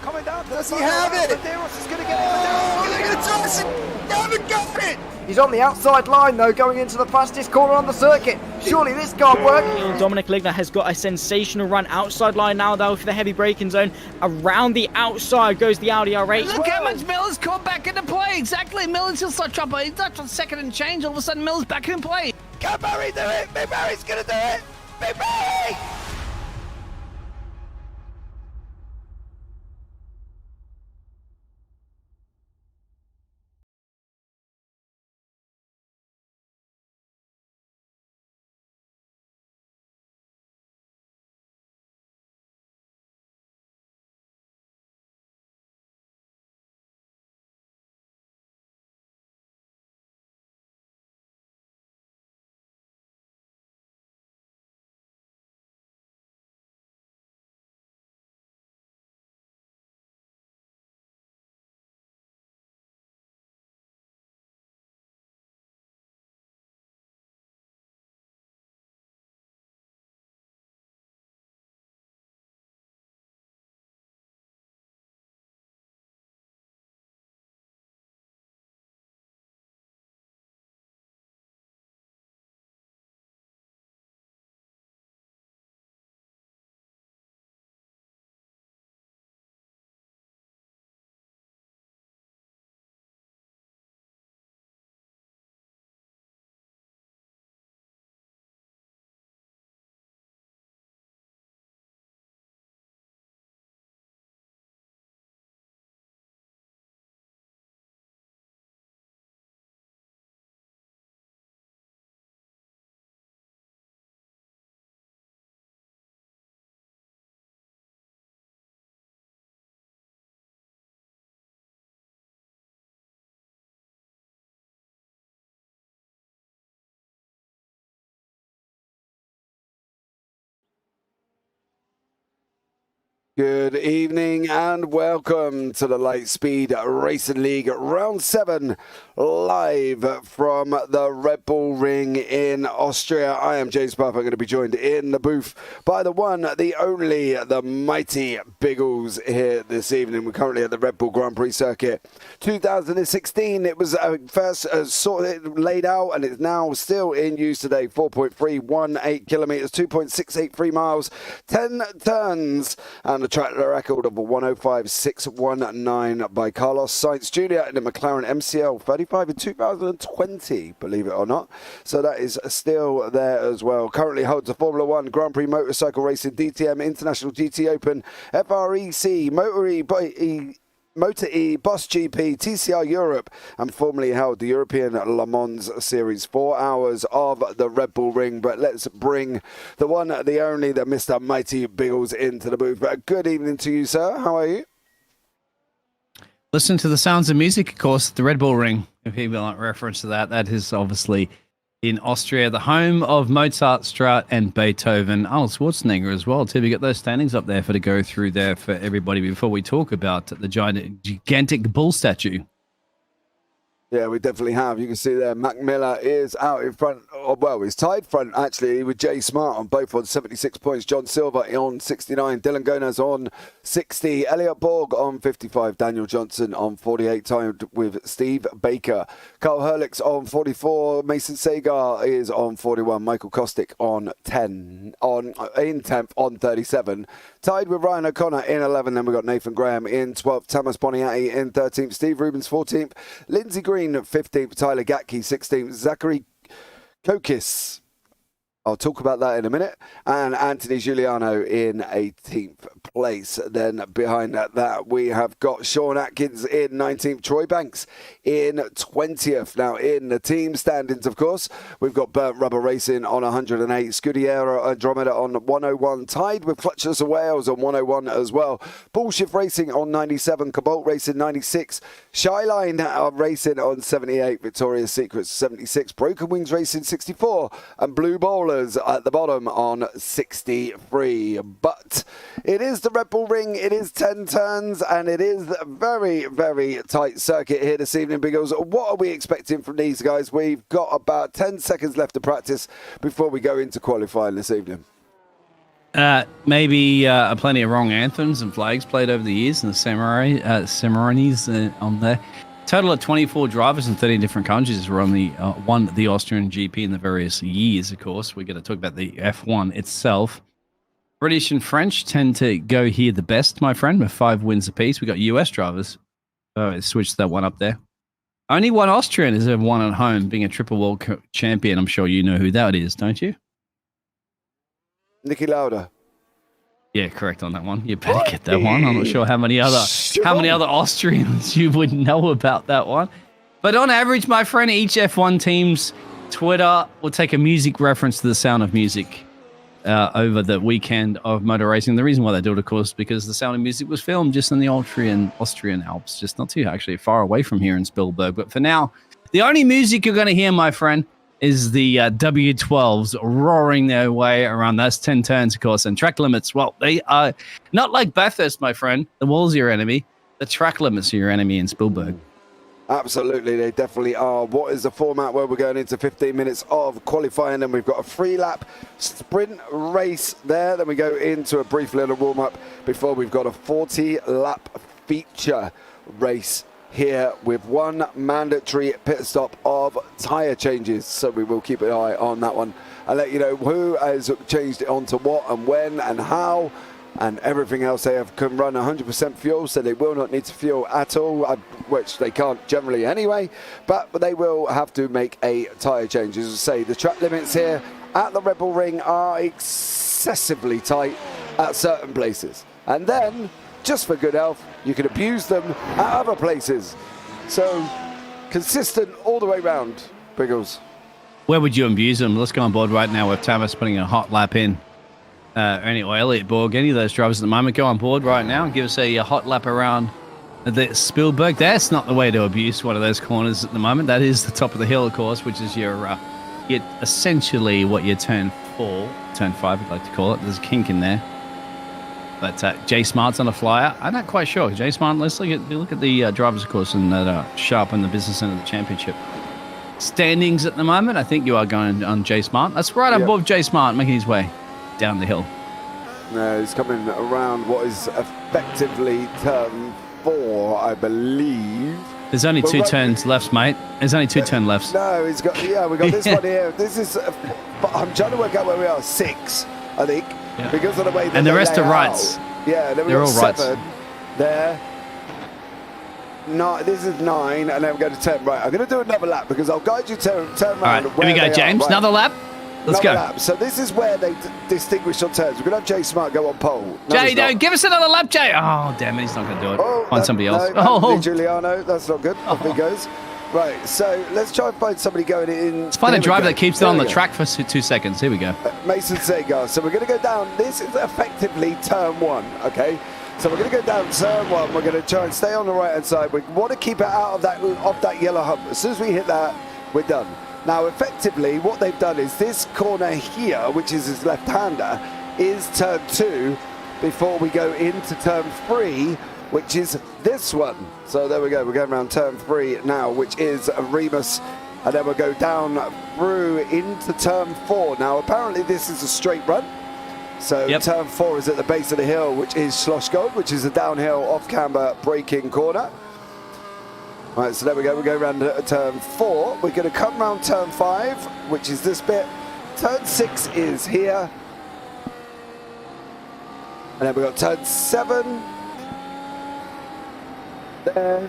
coming down. Does he have it? Medeiros is going to get it. Medeiros They're going to toss it. They haven't got it. He's on the outside line though, going into the fastest corner on the circuit. Surely this can't work. Dominic Ligner has got a sensational run outside line now though for the heavy braking zone. Around the outside goes the Audi R8. Look how much Miller's caught back into play. Exactly. Miller's still start dropping. He's not on second and change. All of a sudden, Miller's back in play. Can Barry do it? Big Barry's going to do it. Big Barry! Good evening and welcome to the Lightspeed Racing League Round 7 live from the RedBull Ring in Austria. I am James Parfitt. I'm going to be joined in the booth by the one, the only, the mighty Biggles here this evening. We're currently at the Red Bull Grand Prix circuit. 2016, it was first sort of laid out and it's now still in use today. 4.318 kilometers, 2.683 miles, 10 turns, and a track record of 105.619 by Carlos Sainz Jr. in the McLaren MCL 35 in 2020, believe it or not. So that is still there as well. Currently holds a Formula 1 Grand Prix Motorcycle Racing, DTM International GT Open, FREC, Motor E, Boss GP, TCR Europe, and formerly held the European Le Mans Series. 4 hours of the Red Bull Ring. But let's bring the one, the only, the Mr. Mighty Biggles into the booth. Good evening to you, sir. How are you? Listen to the sounds of music, of course, the Red Bull Ring. If people like reference to that, that is obviously in Austria, the home of Mozart, Strauss, and Beethoven. Arnold Schwarzenegger as well, too. We got those standings up there to go through there for everybody before we talk about the gigantic bull statue. Yeah, we definitely have. You can see there, Mac Miller is out in front. Well, he's tied front, actually, with Jay Smart on both on 76 points. John Silver on 69. Dylan Gomez on 60. Elliot Borg on 55. Daniel Johnson on 48, timed with Steve Baker. Carl Herlick's on 44. Mason Sagar is on 41. Michael Kostick on 10. In 10th on 37. Tied with Ryan O'Connor in 11. Then we've got Nathan Graham in 12th. Thomas Boniatti in 13th. Steve Rubens 14th. Lindsey Green 15th. Tyler Gatke 16th. Zachary Kokis, I'll talk about that in a minute. And Anthony Giuliano in 18th place. Then behind that, we have got Sean Atkins in 19th. Troy Banks in 20th. Now, in the team standings, of course, we've got Burnt Rubber Racing on 108. Scudiero Andromeda on 101. Tied with Clutches of Wales on 101 as well. Bullshift Racing on 97. Cobalt Racing 96. Shyline Racing on 78. Victoria's Secrets 76. Broken Wings Racing 64. And Blue Bowlers at the bottom on 63. But it is the Red Bull Ring, it is 10 turns, and it is a very, very tight circuit here this evening, Biggles. What are we expecting from these guys? We've got about 10 seconds left to practice before we go into qualifying this evening. Maybe plenty of wrong anthems and flags played over the years and the ceremonies on there. Total of 24 drivers in 13 different countries were on won the Austrian GP in the various years, of course. We're going to talk about the F1 itself. British and French tend to go here the best, my friend, with 5 wins apiece. We got US drivers. Oh, switched that one up there. Only one Austrian has ever won at home, being a triple world champion. I'm sure you know who that is, don't you? Niki Lauda. Yeah, correct on that one. You better get that one. I'm not sure how many other Austrians you would know about that one. But on average, my friend, each F1 team's Twitter will take a music reference to The Sound of Music over the weekend of motor racing. The reason why they do it, of course, because The Sound of Music was filmed just in the Austrian Alps, just not too actually far away from here in Spielberg. But for now, the only music you're going to hear, my friend, is the W12s roaring their way around. That's 10 turns, of course, and track limits. Well, they are not like Bathurst, my friend. The wall's your enemy. The track limits are your enemy in Spielberg. Absolutely, they definitely are. What is the format where we're going into 15 minutes of qualifying, and we've got a 3-lap sprint race there. Then we go into a brief little warm-up before we've got a 40-lap feature race here with one mandatory pit stop of tyre changes. So we will keep an eye on that one and let you know who has changed it onto what and when and how. And everything else, they can run 100% fuel, so they will not need to fuel at all, which they can't generally anyway, but they will have to make a tyre change. As I say, the track limits here at the RedBull Ring are excessively tight at certain places. And then, just for good health, you can abuse them at other places. So, consistent all the way round, Biggles. Where would you abuse them? Let's go on board right now with Thomas putting a hot lap in. Elliot Borg, any of those drivers at the moment, go on board right now and give us a hot lap around the Spielberg. That's not the way to abuse one of those corners at the moment. That is the top of the hill, of course, which is your essentially what your turn 5, I'd like to call it. There's a kink in there. But Jay Smart's on a flyer. I'm not quite sure. Jay Smart, let's look at the drivers, of course, and that sharp in the business end of the championship standings at the moment. I think you are going on Jay Smart. That's right on board Jay Smart, making his way down the hill. No, he's coming around what is effectively turn 4, I believe. There's only 2 turns left, mate. There's only 2 turn lefts. No, he's got. Yeah, we got this one here. This is. I'm trying to work out where we are. 6, I think, because of the way. And the rest are rights. Yeah, then we got 7 there. No, this is 9, and then we go to 10. Right, I'm going to do another lap because I'll guide you turn around. All right, here we go, James. Right. Another lap. Let's go. Lap. So this is where they distinguish on turns. We're going to have Jay Smart go on pole. No, Jay, don't give us another lap, Jay. Oh, damn it, he's not going to do it. Find somebody else. No, Giuliano, that's not good. Off he goes. Right, so let's try and find somebody going in. Let's find a driver that keeps it on the track for 2 seconds. Here we go. Mason Segar. So we're going to go down. This is effectively turn 1, okay? So we're going to go down turn 1. We're going to try and stay on the right-hand side. We want to keep it out of that yellow hump. As soon as we hit that, we're done. Now, effectively, what they've done is this corner here, which is his left-hander, is turn 2 before we go into turn 3, which is this one. So there we go. We're going around turn 3 now, which is Remus. And then we'll go down through into turn 4. Now, apparently, this is a straight run. So turn 4 is at the base of the hill, which is Schlossgold, which is a downhill off-camber braking corner. Right, so there we go. We go around turn 4. We're going to come around turn 5, which is this bit. Turn 6 is here. And then we've got turn 7. There.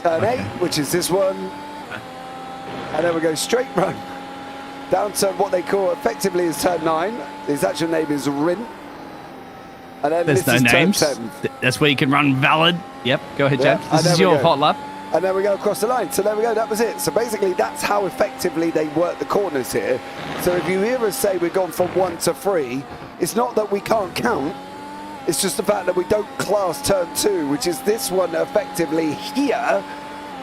Turn 8, which is this one. And then we go straight run down to what they call effectively is turn 9. His actual name is Rin. And then there's this no is names. Turn 10. That's where you can run valid. Yep, go ahead, James. This is your hot lap. And then we go across the line. So there we go, that was it. So basically that's how effectively they work the corners here. So if you hear us say we've gone from 1 to 3, it's not that we can't count. It's just the fact that we don't class turn 2, which is this one effectively here,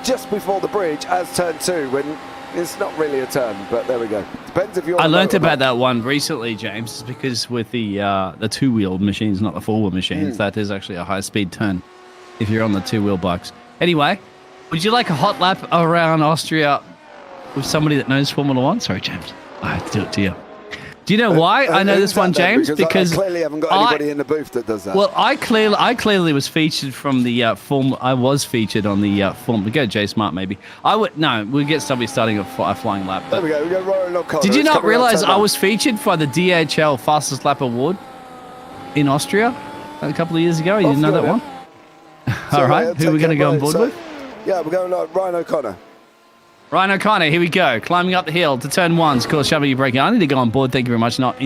just before the bridge, as turn 2, when it's not really a turn, but there we go. Depends if you're. I learned about that one recently, James, it's because with the 2-wheel machines, not the 4-wheel machines, that is actually a high-speed turn if you're on the 2-wheel bikes. Anyway, would you like a hot lap around Austria with somebody that knows Formula 1? Sorry, James. I have to do it to you. Do you know why I know this one, James? Because I clearly haven't got anybody in the booth that does that. Well, I clearly was featured from the form. I was featured on the form. We go J Smart maybe. We'll get somebody starting a flying lap. There we go. We go Ryan O'Connor. Did you not realize I was featured for the DHL Fastest Lap Award in Austria a couple of years ago? You didn't know that one? All right. Who are we going to go on board with? Yeah, we're going Ryan O'Connor. Ryan O'Connor, here we go. Climbing up the hill to turn 1. Of course, Shabby, you're breaking. I need to go on board. Thank you very much. Not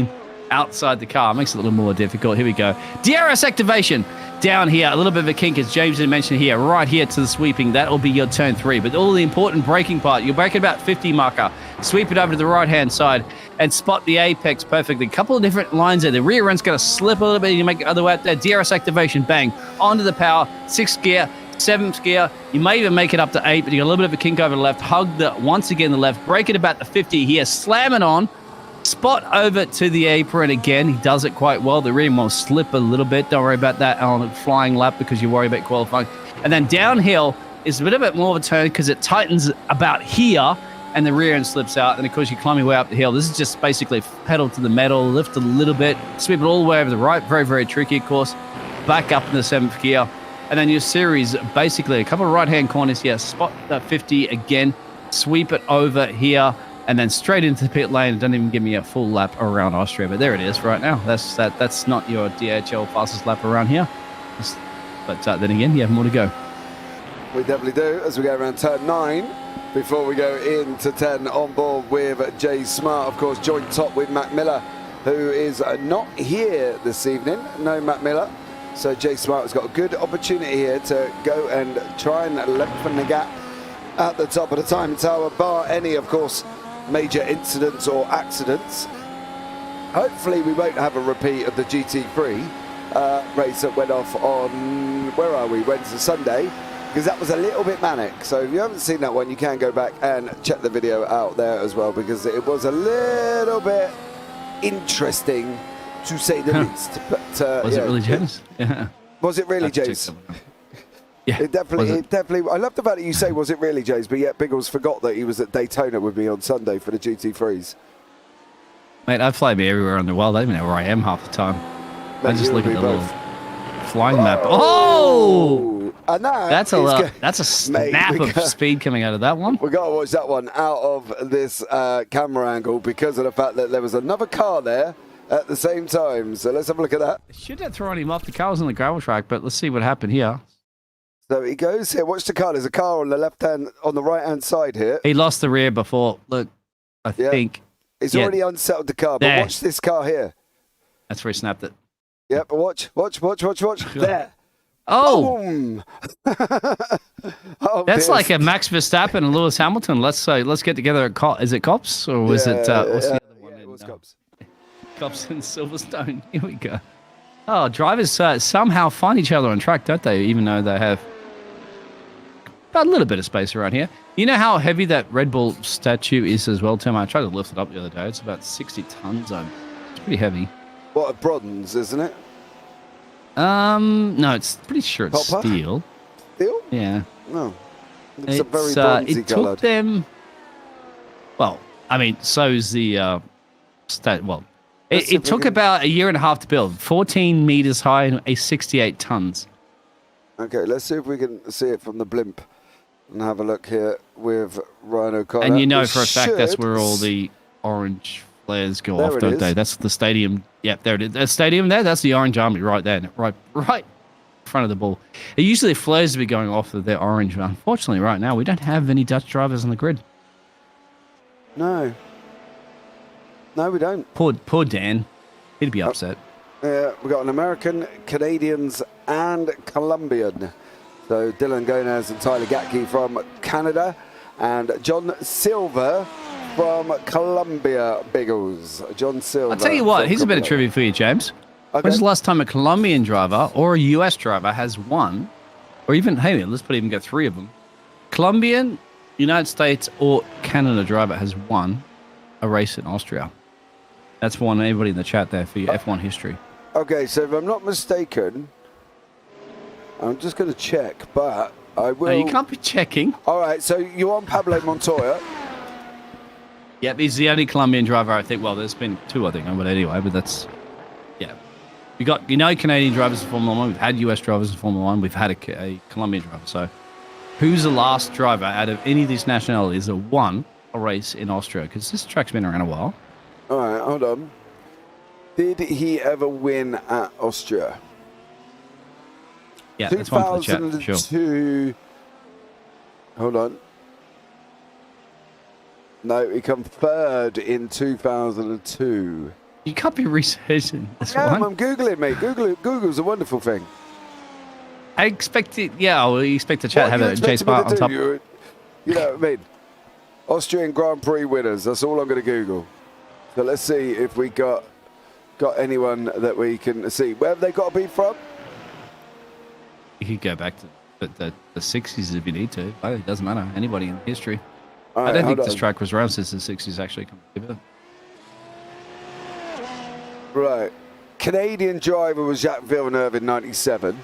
outside the car. Makes it a little more difficult. Here we go. DRS activation. Down here. A little bit of a kink, as James had mentioned here. Right here to the sweeping. That'll be your turn 3. But all the important braking part. You'll brake at about 50 marker. Sweep it over to the right-hand side and spot the apex perfectly. A couple of different lines there. The rear end's going to slip a little bit. You make it other way out there. DRS activation. Bang. Onto the power. 6th gear. 7th gear, you may even make it up to 8, but you got a little bit of a kink over the left. Hug once again the left, break it about the 50 here, slam it on, spot over to the apron again. He does it quite well. The rear end will slip a little bit. Don't worry about that on a flying lap because you worry about qualifying. And then downhill is a little bit more of a turn because it tightens about here and the rear end slips out. And of course, you're climbing way up the hill. This is just basically pedal to the metal, lift a little bit, sweep it all the way over the right. Very, very tricky, of course. Back up in the 7th gear. And then your series, basically a couple of right-hand corners here, spot that 50 again, sweep it over here, and then straight into the pit lane. It doesn't even give me a full lap around Austria, but there it is right now. That's not your DHL fastest lap around here. But then again, you have more to go. We definitely do as we go around turn 9 before we go into 10 on board with Jay Smart, of course, joint top with Matt Miller, who is not here this evening. No Matt Miller. So Jay Smart has got a good opportunity here to go and try and lengthen the gap at the top of the time tower, bar any, of course, major incidents or accidents. Hopefully we won't have a repeat of the GT3 race that went off on, where are we, Wednesday, Sunday, because that was a little bit manic. So if you haven't seen that one, you can go back and check the video out there as well, because it was a little bit interesting, to say the least. But, was it really, James? Yeah. Was it really, James? Yeah. It definitely. I love the fact that you say, was it really, James? But yet Biggles forgot that he was at Daytona with me on Sunday for the GT3s. Mate, I fly me everywhere in the world. I don't even know where I am half the time. Mate, I just look at the little flying map. Oh! And that's a snap of speed coming out of that one. We've got to watch that one out of this camera angle because of the fact that there was another car there at the same time. So let's have a look at that. Should have thrown him off. The car was on the gravel track, but let's see what happened here. So he goes here. Watch the car. There's a car on the right-hand side here. He lost the rear before. Look, I think. He's already unsettled the car, but there. watch this car here. That's where he snapped it. Yeah, but watch. There. Oh! Boom. That's dear. Like a Max Verstappen and Lewis Hamilton. Let's get together at is it Cops or was it what's the other one? It was Cops. Cops in Silverstone. Here we go. Oh, drivers somehow find each other on track, don't they? Even though they have a little bit of space around here. You know how heavy that Red Bull statue is as well, Tim? I tried to lift it up the other day. It's about 60 tons. It's pretty heavy. What, a bronze, isn't it? No, it's pretty sure it's Copper? steel. Steel? Yeah. No. It's a very bronzy it took coloured. them. Well, I mean, so's the It took about a year and a half to build. 14 meters high and 68 tons. Okay, let's see if we can see it from the blimp and have a look here with Ryan O'Connor. And you know for a fact that's where all the orange flares go off, don't they? That's the stadium. Yep, there it is. That stadium there, that's the Orange Army right there, right in front of the ball. It usually flares to be going off of their orange. Unfortunately, right now, we don't have any Dutch drivers on the grid. No. No, we don't. Poor Dan. He'd be upset. Yeah, we've got an American, Canadians, and Colombian. So Dylan Gonez and Tyler Gatke from Canada, and John Silver from Colombia. Biggles. John Silver. I'll tell you what, here's a bit of trivia for you, James. Okay. When's the last time a Colombian driver or a US driver has won, or even, hey, let's even go 3 of them. Colombian, United States, or Canada driver has won a race in Austria. That's one anybody in the chat there for your F1 history. Okay, so if I'm not mistaken, I'm just going to check, but I will... No, you can't be checking. All right, so Juan Pablo Montoya. Yep, he's the only Colombian driver, I think. Well, there's been two, I think, but anyway, but that's, yeah. We got, Canadian drivers in Formula 1. We've had US drivers in Formula 1. We've had a Colombian driver. So who's the last driver out of any of these nationalities that won a race in Austria? Because this track's been around a while. All right, hold on. Did he ever win at Austria? Yeah, that's one for the chat, 2002. sure. Hold on. No, he come third in 2002. You can't be researching this Yeah, one. I'm Googling, mate. Google's a wonderful thing. I expect it, you expect the chat to have a J Smart on top. You know what I mean? Austrian Grand Prix winners. That's all I'm going to Google. So let's see if we got anyone that we can see. Where have they got to be from? You could go back to the 60s if you need to. It doesn't matter. Anybody in history. All right, I don't think hold this on. track was around since the 60s, actually. Right. Canadian driver was Jacques Villeneuve in 97.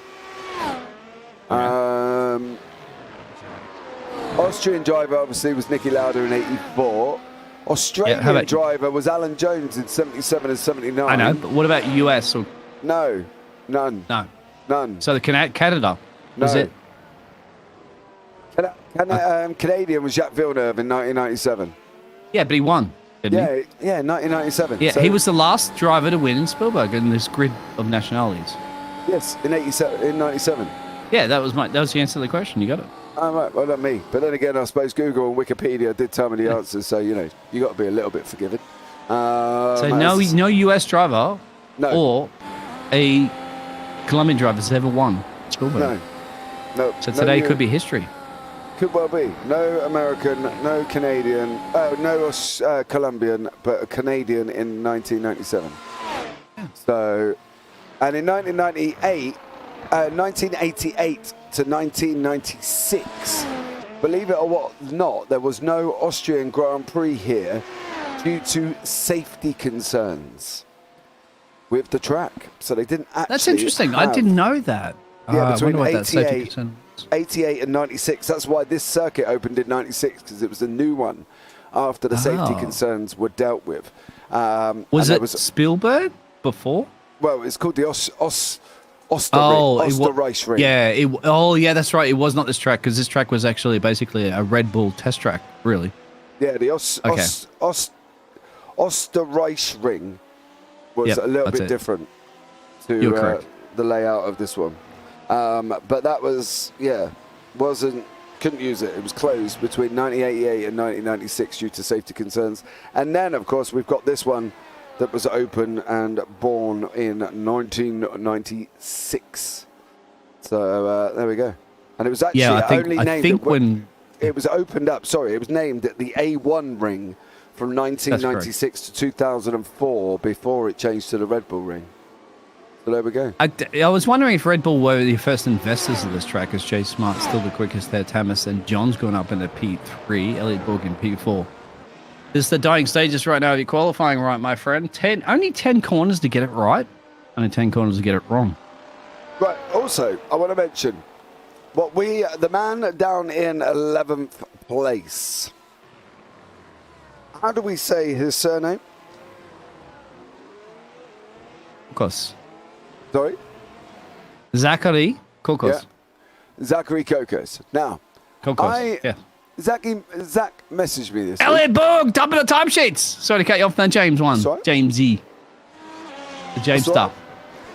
Austrian driver, obviously, was Niki Lauda in 84. Australian driver was Alan Jones in 77 and 79. I know, but what about US? Or No, none. No. None. So the Canada, was No. it? Canadian was Jacques Villeneuve in 1997. Yeah, but he won, didn't he? Yeah, 1997. Yeah, So- he was the last driver to win in Spielberg in this grid of nationalities. Yes, in 97. Yeah, that was the answer to the question. You got it. Oh, right, well, not me. But then again, I suppose Google and Wikipedia did tell me the answers, so, you got to be a little bit forgiving. So no US driver or a Colombian driver has ever won Spielberg. No. So today could be history. Could well be. No American, no Canadian, no Colombian, but a Canadian in 1997. So, and in 1988 to 1996, believe it or not, there was no Austrian Grand Prix here due to safety concerns with the track. So they didn't actually. That's interesting. I didn't know that. Yeah, between I wonder what that safety 88, concern was. 88 and 96. That's why this circuit opened in 96, because it was a new one after the safety concerns were dealt with. Was it Spielberg before? Well, it's called the Osterreich Ring. Yeah. That's right. It was not this track, because this track was actually basically a Red Bull test track, really. Yeah, the Osterreich Ring was a little bit different to the layout of this one. But that was, couldn't use it. It was closed between 1988 and 1996 due to safety concerns. And then, of course, we've got this one that was open and born in 1996. So there we go. And it was actually it was opened up. Sorry, it was named the A1 Ring from 1996 to 2004 before it changed to the Red Bull Ring. So there we go. I was wondering if Red Bull were the first investors of this track, as Jay Smart's still the quickest there, Thomas, and John's gone up into P3, Elliot Borg in P4. This is the dying stages right now of your qualifying, right, my friend? Only 10 corners to get it right, only 10 corners to get it wrong. Right, also, I want to mention, the man down in 11th place, how do we say his surname? Of course. Sorry? Zachary Kokos. Yeah. Zachary Kokos. Now, Zach messaged me this Elliot Borg, top of the timesheets. Sorry to cut you off there, James one. James E. The James stuff.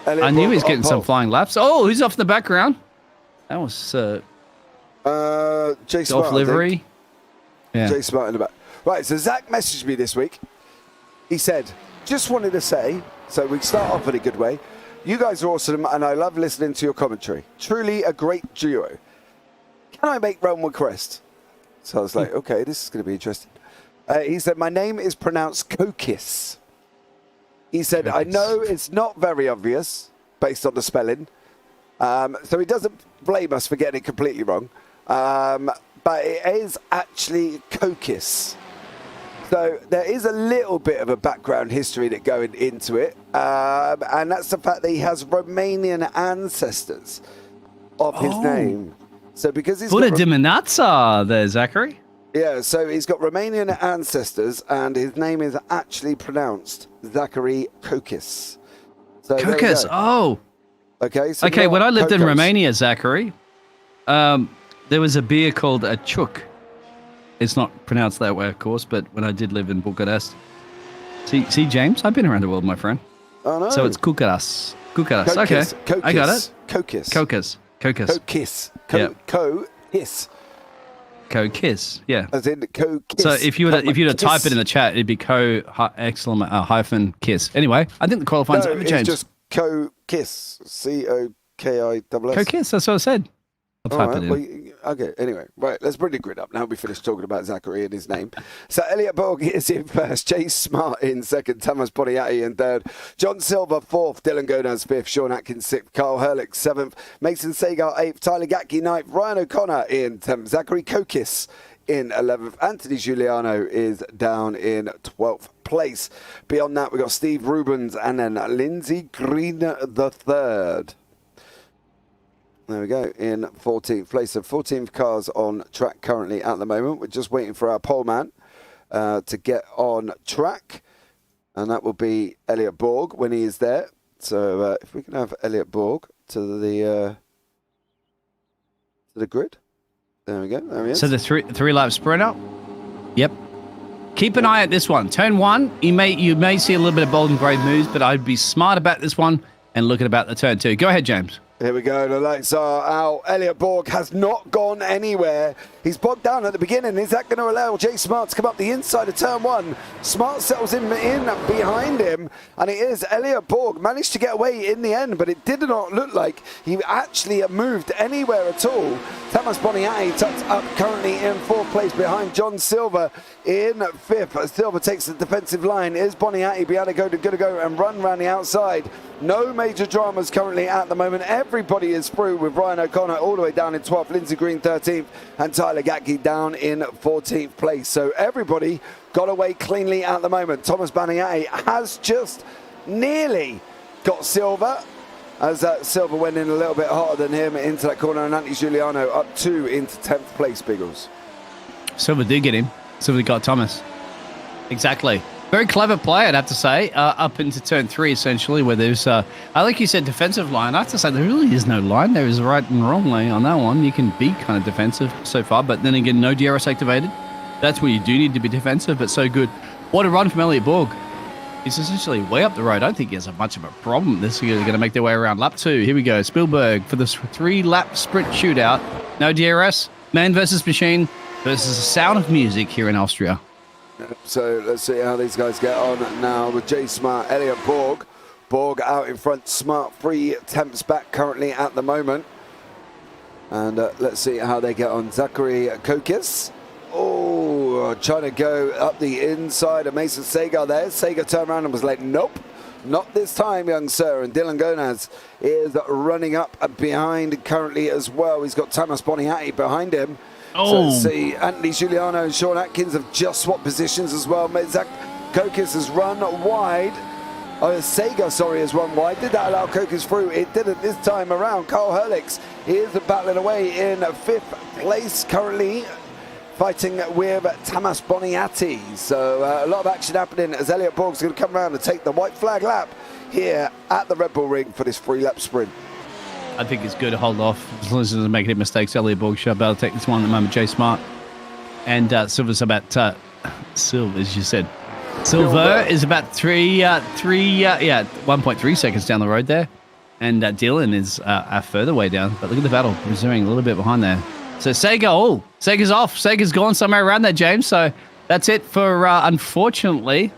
I knew he was getting some flying laps. Oh, who's off in the background? That was Jay Smart. Golf livery. Yeah. Jay Smart in the back. Right, so Zach messaged me this week. He said, just wanted to say, so we start off in a good way. You guys are awesome, and I love listening to your commentary. Truly a great duo. Can I make one request? So I was like, okay, this is going to be interesting. He said, my name is pronounced Kokis. He said, I know it's not very obvious based on the spelling. So he doesn't blame us for getting it completely wrong. But it is actually Kokis. So there is a little bit of a background history that going into it. And that's the fact that he has Romanian ancestors of his name. So because he's Buddha Diminatsa there, Zachary. Yeah, so he's got Romanian ancestors, and his name is actually pronounced Zachary Kokis. So there we Kokis. go. Oh. Okay. So Okay, when I lived in Kokos. Romania, Zachary, there was a beer called a Chuk. It's not pronounced that way, of course, but when I did live in Bucharest. See, James, I've been around the world, my friend. Oh, no. So it's Kukaras. Kukaras. Kokis. Okay. Kokis. I got it. Kokis. Kokis. Kokis. Kokis. Yeah. Kokis. Kokis. Yeah. As in Kokis. So if you were to type it in the chat, it'd be hyphen kiss. Anyway, I think the qualifying's over, James. It's just Kokis. Kokiss. Kokis. That's what I said. I'll type it in. Well, okay, anyway. Right, let's bring the grid up. Now we finished talking about Zachary and his name. So Elliot Borg is in first, Chase Smart in second, Thomas Boniatti in third, John Silver fourth, Dylan Gonaz fifth, Sean Atkins sixth, Carl Herlick seventh, Mason Sagar eighth, Tyler Gatke ninth, Ryan O'Connor in 10th, Zachary Kokis in 11th, Anthony Giuliano is down in 12th place. Beyond that, we've got Steve Rubens and then Lindsay Green the third. There we go, in 14th place. So 14th cars on track currently at the moment. We're just waiting for our pole man to get on track. And that will be Elliot Borg when he is there. So if we can have Elliot Borg to the grid. There we go. There he is. So the three lap sprinter. Yep. Keep an eye at this one. Turn one, you may see a little bit of bold and brave moves, but I'd be smart about this one and look at about the turn two. Go ahead, James. Here we go, the lights are out. Elliot Borg has not gone anywhere. He's bogged down at the beginning. Is that going to allow Jay Smart to come up the inside of turn one? Smart settles in behind him, and it is Elliot Borg managed to get away in the end, but it did not look like he actually moved anywhere at all. Thomas Boniatti tucked up currently in fourth place behind John Silver in fifth. Silver takes the defensive line. Is Boniatti be able to go and run around the outside? No major dramas currently at the moment. Everybody is through with Ryan O'Connor all the way down in 12th, Lindsay Green 13th, and Tyler Gatke down in 14th place. So everybody got away cleanly at the moment. Thomas Boniatti has just nearly got Silver, as Silver went in a little bit harder than him into that corner, and Anthony Giuliano up 2 into 10th place, Biggles. Silver did get him. Silver got Thomas. Exactly. Very clever play, I'd have to say, up into turn 3, essentially, where there's, I like you said, defensive line. I have to say, there really is no line. There is a right and wrong lane on that one. You can be kind of defensive so far, but then again, no DRS activated. That's where you do need to be defensive, but so good. What a run from Elliot Borg. He's essentially way up the road. I don't think he has much of a problem. This is going to make their way around lap 2. Here we go. Spielberg for the 3-lap sprint shootout. No DRS. Man versus machine versus the sound of music here in Austria. So let's see how these guys get on now with Jay Smart, Elliot Borg. Borg out in front, Smart 3 tenths back currently at the moment. And let's see how they get on. Zachary Kokis. Oh, trying to go up the inside of Mason Sagar there. Sagar turned around and was like, nope, not this time, young sir. And Dylan Gonaz is running up behind currently as well. He's got Thomas Boniatti behind him. Oh. So let's see, Anthony Giuliano and Sean Atkins have just swapped positions as well. Zach Kokis has run wide. Sagar, sorry, has run wide. Did that allow Kokis through? It didn't this time around. Carl Herlix is battling away in 5th place currently, fighting with Thomas Boniatti. So a lot of action happening as Elliot Borg's going to come around and take the white flag lap here at the RedBull Ring for this 3-lap sprint. I think it's good to hold off as long as he doesn't make any mistakes. Elliot Borg should be able to take this one at the moment. Jay Smart and Silver's about Silver, as you said. Silver is about 1.3 seconds down the road there, and Dylan is a further way down. But look at the battle, resuming a little bit behind there. So Sagar, Sagar's off. Sagar's gone somewhere around there, James. So that's it for unfortunately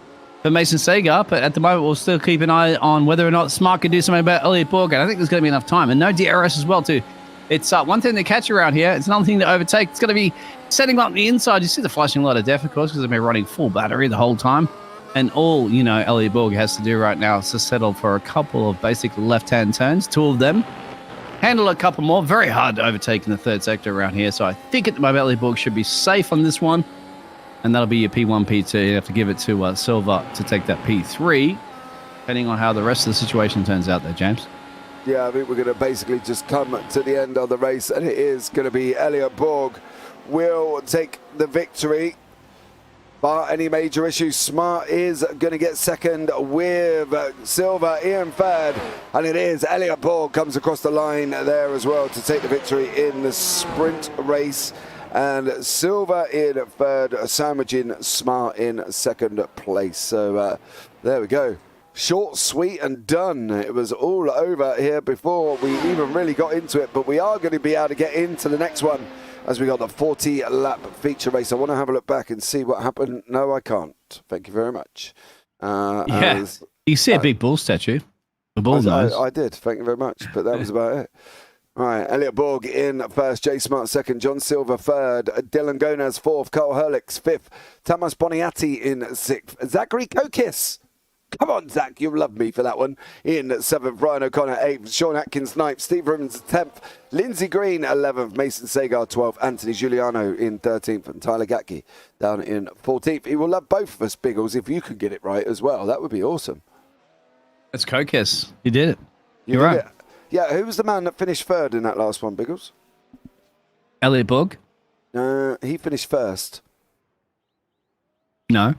for Mason Sagar, but at the moment we'll still keep an eye on whether or not Smart can do something about Elliot Borg. And I think there's going to be enough time, and no DRS as well too. It's one thing to catch around here. It's another thing to overtake. It's going to be setting up the inside. You see the flashing light of death, of course, because they've been running full battery the whole time. And all, Elliot Borg has to do right now is to settle for a couple of basic left-hand turns, 2 of them. Handle a couple more. Very hard to overtake in the 3rd sector around here. So I think at the moment Elliot Borg should be safe on this one. And that'll be your P1, P2. You have to give it to Silva to take that P3, depending on how the rest of the situation turns out there, James. Yeah, I think we're going to basically just come to the end of the race, and it is going to be Elliot Borg will take the victory. Bar any major issues, Smart is going to get second with Silver, Ian third, and it is Elliot Borg comes across the line there as well to take the victory in the sprint race, and Silver in third, sandwiching Smart in second place. So there we go. Short, sweet and done. It was all over here before we even really got into it, but we are going to be able to get into the next one as we got the 40-lap feature race. I want to have a look back and see what happened. No, I can't. Thank you very much. You see a big bull statue. The bull nose. I did. Thank you very much. But that was about it. All right, Elliot Borg in first, Jay Smart second, John Silver third, Dylan Gonaz fourth, Carl Herlix fifth, Tamas Boniati in sixth, Zachary Kokis. Come on, Zach, you'll love me for that one. In seventh, Brian O'Connor eighth, Sean Atkins ninth, Steve Rubens 10th, Lindsay Green 11th, Mason Sagar 12th, Anthony Giuliano in 13th, and Tyler Gatke down in 14th. He will love both of us, Biggles, if you could get it right as well. That would be awesome. That's Kokis. You did it. You're right. It. Yeah, who was the man that finished third in that last one, Biggles? Elliot Borg? He finished first. No.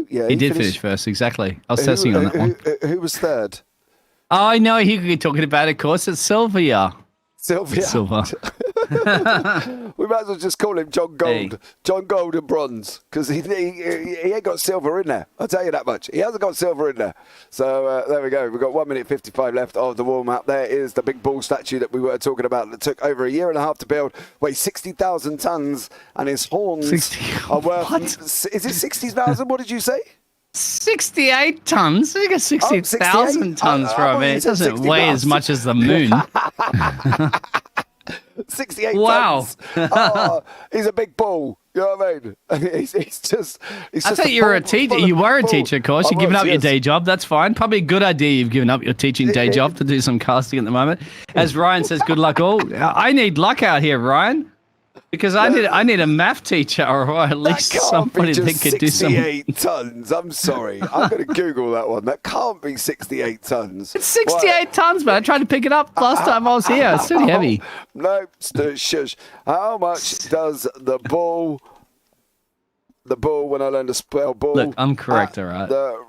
Yeah, he did finish first, exactly. I was testing on that one. Who was third? Oh, I know he could be talking about it, of course. It's Sylvia. Silver. We might as well just call him John Gold. Hey. John Gold and bronze, because he ain't got silver in there. I'll tell you that much. He hasn't got silver in there. So there we go. We've got 1 minute 55 left of the warm-up. There is the big bull statue that we were talking about that took over a year and a half to build, weighs 60,000 tons, and his horns are worth... What? Is it 60,000? What did you say? 68 tons? You got 60,000 tons from it. It doesn't weigh as much as the moon. 68 wow. tons. Oh, he's a big bull. You know what I mean? He's just I thought you were a teacher. You were a teacher, of course. You're giving up your day job. That's fine. Probably a good idea you've given up your teaching day job to do some casting at the moment. As Ryan says, good luck all. I need luck out here, Ryan. Because I need a math teacher or at least somebody that could do some. 68 tons. I'm sorry. I'm going to Google that one. That can't be 68 tons. It's 68 tons, man. I tried to pick it up last time I was here. It's too heavy. No, shush. How much does the bull, when I learn to spell bull. Look, I'm correct, all right. The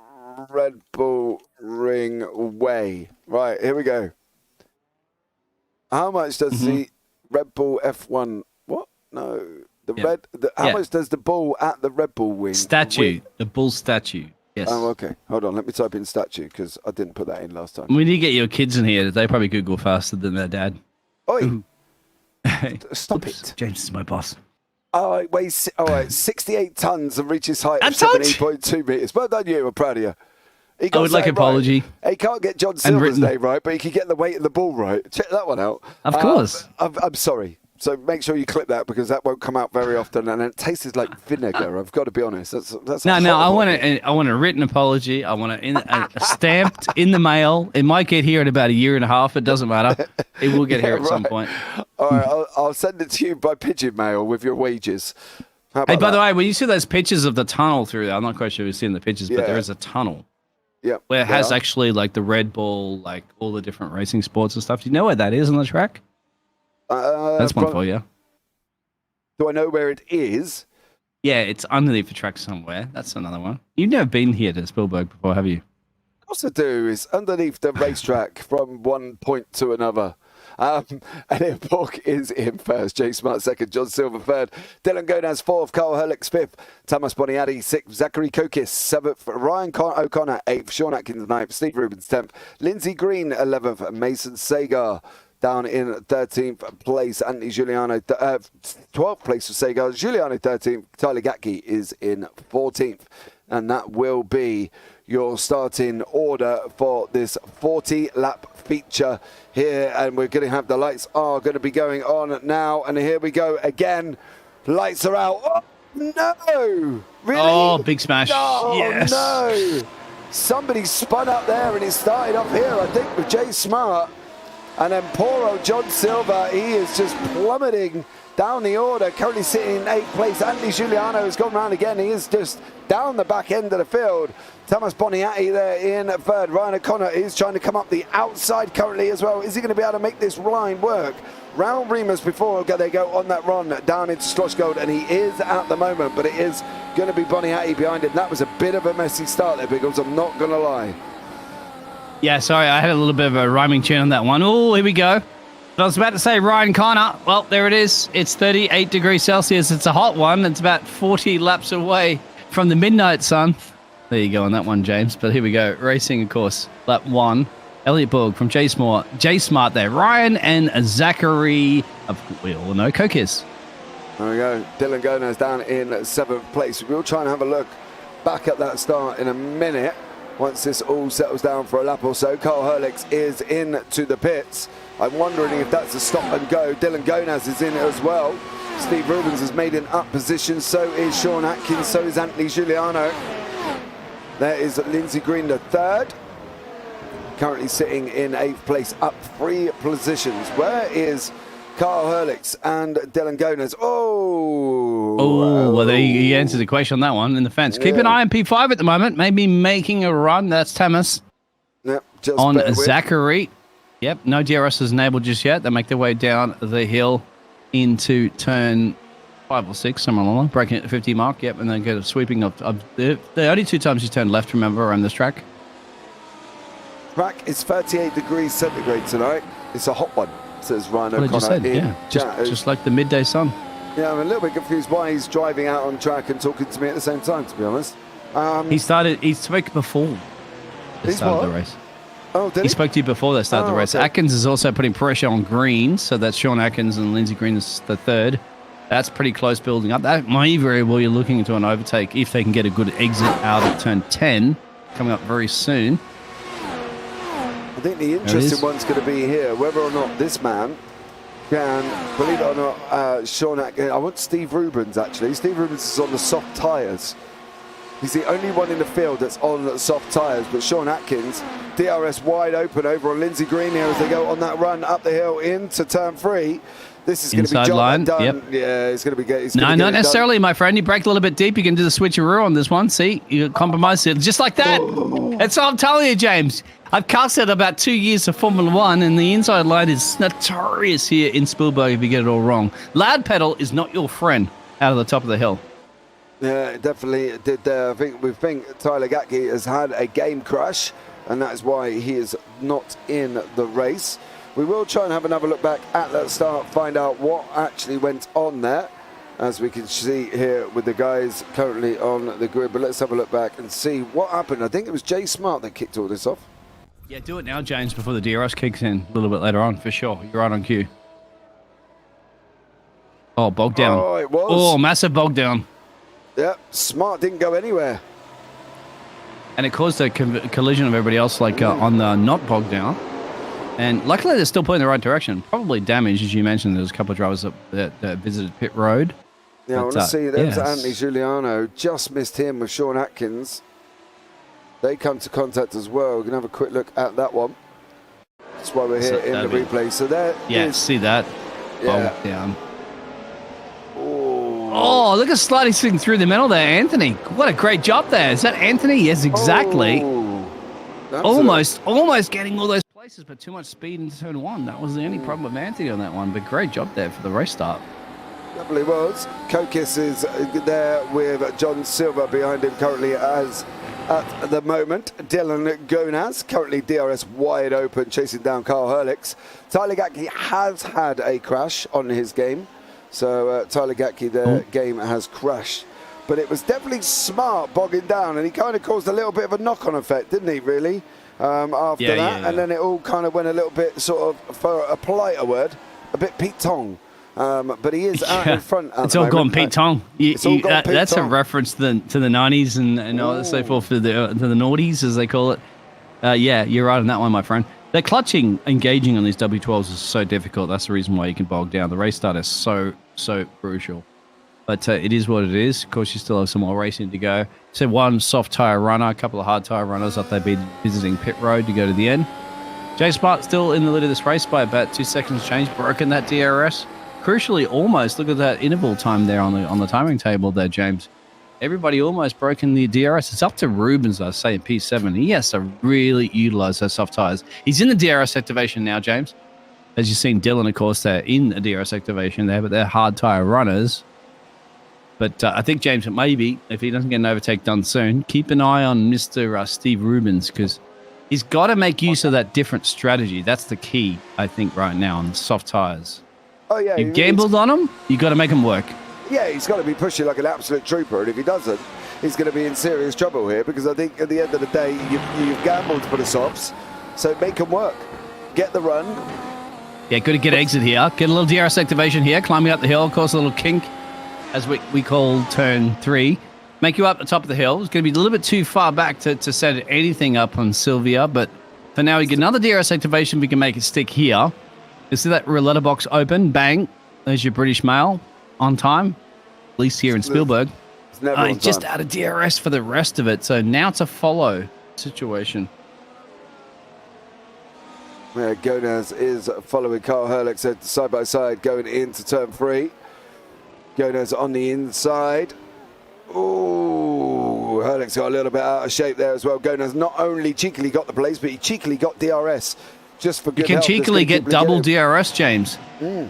Red Bull Ring weigh. Right, here we go. How much does the Red Bull F1... No, how much does the bull at the Red Bull Ring? Statue, the bull statue. Yes. Oh, okay. Hold on. Let me type in statue because I didn't put that in last time. We need to get your kids in here. They probably Google faster than their dad. Oi! Stop it. James is my boss. Oh, it weighs 68 tons and reaches height of 17.2 meters. Well done, you. I'm proud of you. I would like an apology. Right. He can't get John Silver's name right, but he can get the weight of the bull right. Check that one out. Of course. I'm sorry. So make sure you clip that because that won't come out very often, and it tastes like vinegar. I've got to be honest. That's no. I want a written apology. I want a stamped in the mail. It might get here in about a year and a half. It doesn't matter. It will get here at some point. All right, I'll send it to you by pigeon mail with your wages. Hey, by the way, when you see those pictures of the tunnel through there, I'm not quite sure if you've seen the pictures, but there is a tunnel. Yeah. Where it has actually like the Red Bull, like all the different racing sports and stuff. Do you know where that is on the track? That's one for you. Do I know where it is? Yeah, it's underneath the track somewhere. That's another one. You've never been here to Spielberg before, have you? Of course I do. It's underneath the racetrack from one point to another. Elliot Borg is in first, Jay Smart second, John Silver third, Dylan Gonaz fourth, Carl Herlix fifth, Tamas Boniati sixth, Zachary Kokis seventh, Ryan O'Connor eighth, Sean Atkins ninth, Steve Rubens 10th, Lindsay Green 11th, Mason Sagar down in 13th place, Anthony Giuliano 12th place for Sagar, Giuliano 13th, Tyler Gatke is in 14th, and that will be your starting order for this 40-lap feature here, and we're going to have the lights are going to be going on now, and here we go again. Lights are out. Oh, no! Really? Oh, big smash. Oh, yes. no! Somebody spun up there, and it started off here, I think, with Jay Smart. And then poor old John Silver, he is just plummeting down the order, currently sitting in 8th place. Anthony Giuliano has gone round again. He is just down the back end of the field. Thomas Boniatti there in 3rd. Ryan O'Connor is trying to come up the outside currently as well. Is he going to be able to make this line work? Round Remus before they go on that run down into Sloshgold, and he is at the moment, but it is going to be Boniatti behind him. That was a bit of a messy start there, Biggles, I'm not going to lie. Yeah, sorry, I had a little bit of a rhyming tune on that one. Oh, here we go. I was about to say Ryan Connor. Well, there it is. It's 38 degrees Celsius. It's a hot one. It's about 40 laps away from the midnight sun. There you go on that one, James. But here we go. Racing, of course. Lap 1. Elliot Borg from J Smart there. Ryan and Zachary. We all know Kokis. There we go. Dylan Gonaz down in 7th place. We'll try and have a look back at that start in a minute once this all settles down for a lap or so. Carl Herlix is into the pits. I'm wondering if that's a stop and go. Dylan Gonaz is in it as well. Steve Rubens has made an up position. So is Sean Atkins. So is Anthony Giuliano. There is Lindsay Green, the 3rd. Currently sitting in 8th place, up 3 positions. Where is Carl Herlix and Dylan Gonaz? Well, there you answered the question on that one in the fence. Yeah. Keep an eye on P5 at the moment. Maybe making a run. That's Tamas. Yep, just on Zachary. Yep, no DRS is enabled just yet. They make their way down the hill into turn 5 or 6, somewhere along, breaking at the 50 mark. Yep, and then get a sweeping of the only 2 times you turn left, remember, around this track. Track is 38 degrees centigrade tonight. It's a hot one, says Ryan O'Connor. Said, yeah, just like the midday sun. Yeah, I'm a little bit confused why he's driving out on track and talking to me at the same time, to be honest. He spoke before the start of the race. Oh, did he? He spoke to you before they started the race. Okay. Atkins is also putting pressure on Green, so that's Sean Atkins and Lindsay Green is the 3rd. That's pretty close building up. That might be very well you're looking into an overtake if they can get a good exit out of turn 10 coming up very soon. I think the interesting one's going to be here, whether or not this man can, believe it or not, Sean Atkins, I want Steve Rubens actually. Steve Rubens is on the soft tyres. He's the only one in the field that's on the soft tyres, but Sean Atkins, DRS wide open over on Lindsay Green here as they go on that run up the hill into turn 3. This is going to be job done. Yep. Yeah, it's going to be No, not necessarily, done. My friend. You break a little bit deep, you can do the switcheroo on this one. See, you compromise it just like that. That's what I'm telling you, James. I've casted about 2 years of Formula 1, and the inside line is notorious here in Spielberg if you get it all wrong. Loud pedal is not your friend out of the top of the hill. Yeah, it definitely did there. We think Tyler Gatke has had a game crash, and that is why he is not in the race. We will try and have another look back at that start, find out what actually went on there, as we can see here with the guys currently on the grid. But let's have a look back and see what happened. I think it was Jay Smart that kicked all this off. Yeah, do it now, James, before the DRS kicks in a little bit later on, for sure. You're right on cue. Oh, bog down. Oh, it was. Oh, massive bog down. Yeah, Smart didn't go anywhere. And it caused a collision of everybody else, like on the not bog down. And luckily, they're still pointing in the right direction. Probably damaged, as you mentioned. There was a couple of drivers that visited pit road. Yeah, I want to see. There's Anthony Giuliano. Just missed him with Sean Atkins. They come to contact as well. We're going to have a quick look at that one. That's why we're here in the replay. So there see that. Yeah. Bog down. Oh, look at sliding through the middle there, Anthony. What a great job there. Is that Anthony? Yes, exactly. Almost getting all those places, but too much speed into turn 1. That was the only problem with Anthony on that one, but great job there for the race start. Definitely was. Kokis is there with John Silver behind him currently as at the moment. Dylan Gonaz, currently DRS wide open, chasing down Carl Herlix. Tyler Gatke has had a crash on his game. So Tyler Gatke, their game has crashed. But it was definitely Smart bogging down, and he kind of caused a little bit of a knock-on effect, didn't he, really, after that? And then it all kind of went a little bit, sort of, for a politer word, a bit Pete Tong. But he is out in front at It's all gone Pete Tong. That's Tong. a reference to the 90s and all so forth, to the noughties, as they call it. Yeah, you're right on that one, my friend. The clutching, engaging on these W12s is so difficult. That's the reason why you can bog down. The race start is so crucial. But it is what it is. Of course, you still have some more racing to go. So one soft tyre runner, a couple of hard tyre runners up. They've been visiting pit road to go to the end. Jay Smart still in the lead of this race by about 2 seconds change. Broken that DRS. crucially, almost look at that interval time there on the timing table there, James. Everybody almost broken the DRS. It's up to Rubens, I say, in P7. He has to really utilize those soft tires. He's in the DRS activation now, James. As you've seen Dylan, of course, they're in the DRS activation there, but they're hard tire runners. But I think, James, maybe, if he doesn't get an overtake done soon, keep an eye on Mr. Steve Rubens, because he's got to make use of that different strategy. That's the key, I think, right now on the soft tires. Oh, yeah. You gambled on him, you got to make him work. Yeah, he's got to be pushing like an absolute trooper, and if he doesn't, he's going to be in serious trouble here, because I think at the end of the day, you've gambled for the softs, so make them work. Get the run. Yeah, good to get exit here. Get a little DRS activation here, climbing up the hill, of course, a little kink, as we call turn 3. Make you up the top of the hill. It's going to be a little bit too far back to set anything up on Sylvia, but for now, we get another DRS activation. We can make it stick here. You see that roulette box open? Bang. There's your British mail. On time, at least here in Spielberg. It's just out of DRS for the rest of it, so now it's a follow situation. Yeah, Gonaz is following Carl Herlick, so side by side going into turn 3. Gonaz on the inside. Ooh, Herlick's got a little bit out of shape there as well. Gonaz not only cheekily got the place, but he cheekily got DRS. Just for good you can health. cheekily get double DRS, James.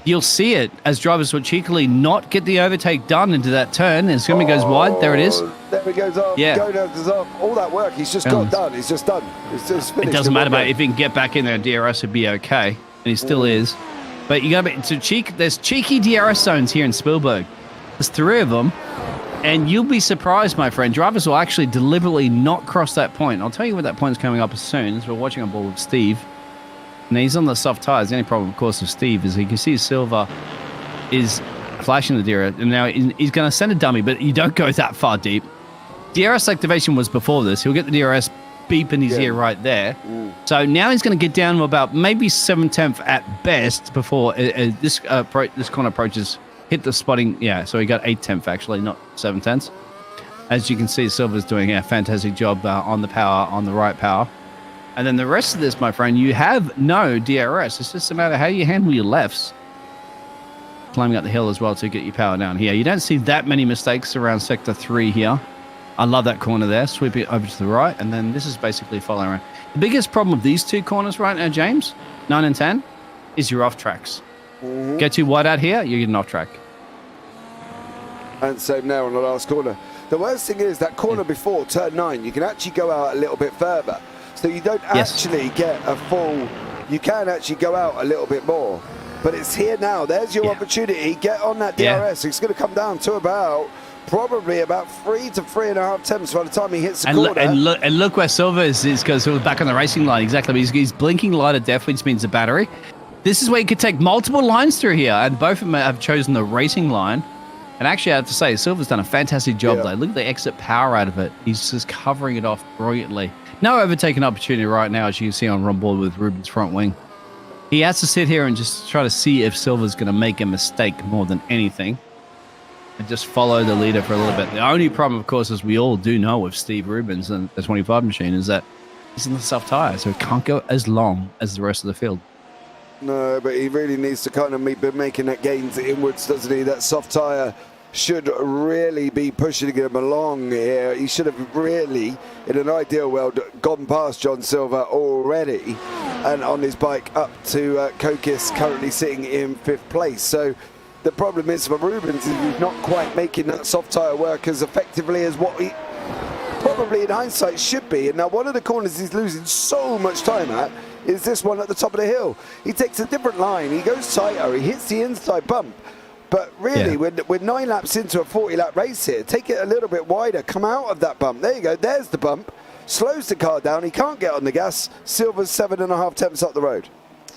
You'll see it as drivers will cheekily not get the overtake done into that turn. And Scummy goes wide. There it is. There he goes off. Yeah. Gonaz is off. All that work he's just got done. He's just done. It's just finished. It doesn't matter, mate. If he can get back in there, DRS would be okay. And he still is. But you got to be there's cheeky DRS zones here in Spielberg. There's 3 of them. And you'll be surprised, my friend. Drivers will actually deliberately not cross that point. I'll tell you when that point's coming up as soon as we're watching on board with Steve. And he's on the soft tires. The only problem, of course, with Steve is you can see Silva is flashing the DRS. And now he's going to send a dummy, but you don't go that far deep. DRS activation was before this. He'll get the DRS beep in his ear right there. So now he's going to get down to about maybe 7/10 at best before this corner approaches. Hit the spotting. Yeah, so he got 8/10 actually, not 7/10. As you can see, Silva's doing a fantastic job on the power, on the right power. And then the rest of this, my friend, you have no DRS. It's just a matter of how you handle your lefts. Climbing up the hill as well to get your power down here. You don't see that many mistakes around Sector 3 here. I love that corner there. Sweep it over to the right. And then this is basically following around. The biggest problem with these 2 corners right now, James, 9 and 10, is your off tracks. Get too wide out here, you're getting off track. And same now on the last corner. The worst thing is that corner before turn 9, you can actually go out a little bit further. So you don't actually get a full, you can actually go out a little bit more. But it's here now. There's your opportunity. Get on that DRS. It's going to come down to probably about 3 to 3.5 temps by the time he hits the corner. And look where Silva is because he was back on the racing line. Exactly. He's blinking light of death, which means the battery. This is where you could take multiple lines through here. And both of them have chosen the racing line. And actually, I have to say, Silva's done a fantastic job there. Look at the exit power out of it. He's just covering it off brilliantly. No overtaking opportunity right now, as you can see on board with Rubens' front wing. He has to sit here and just try to see if Silva's going to make a mistake more than anything. And just follow the leader for a little bit. The only problem, of course, as we all do know with Steve Rubens and the 25 machine, is that he's in the soft tire, so he can't go as long as the rest of the field. No, but he really needs to kind of be making that gains inwards, doesn't he? That soft tire should really be pushing him along here. He should have really, in an ideal world, gone past John Silva already and on his bike up to Kokis, currently sitting in 5th place. So the problem is for Rubens is he's not quite making that soft tyre work as effectively as what he probably in hindsight should be. And now one of the corners he's losing so much time at is this one at the top of the hill. He takes a different line, he goes tighter, he hits the inside bump. But really, we're 9 laps into a 40-lap race here. Take it a little bit wider. Come out of that bump. There you go. There's the bump. Slows the car down. He can't get on the gas. Silva's 7.5 temps up the road.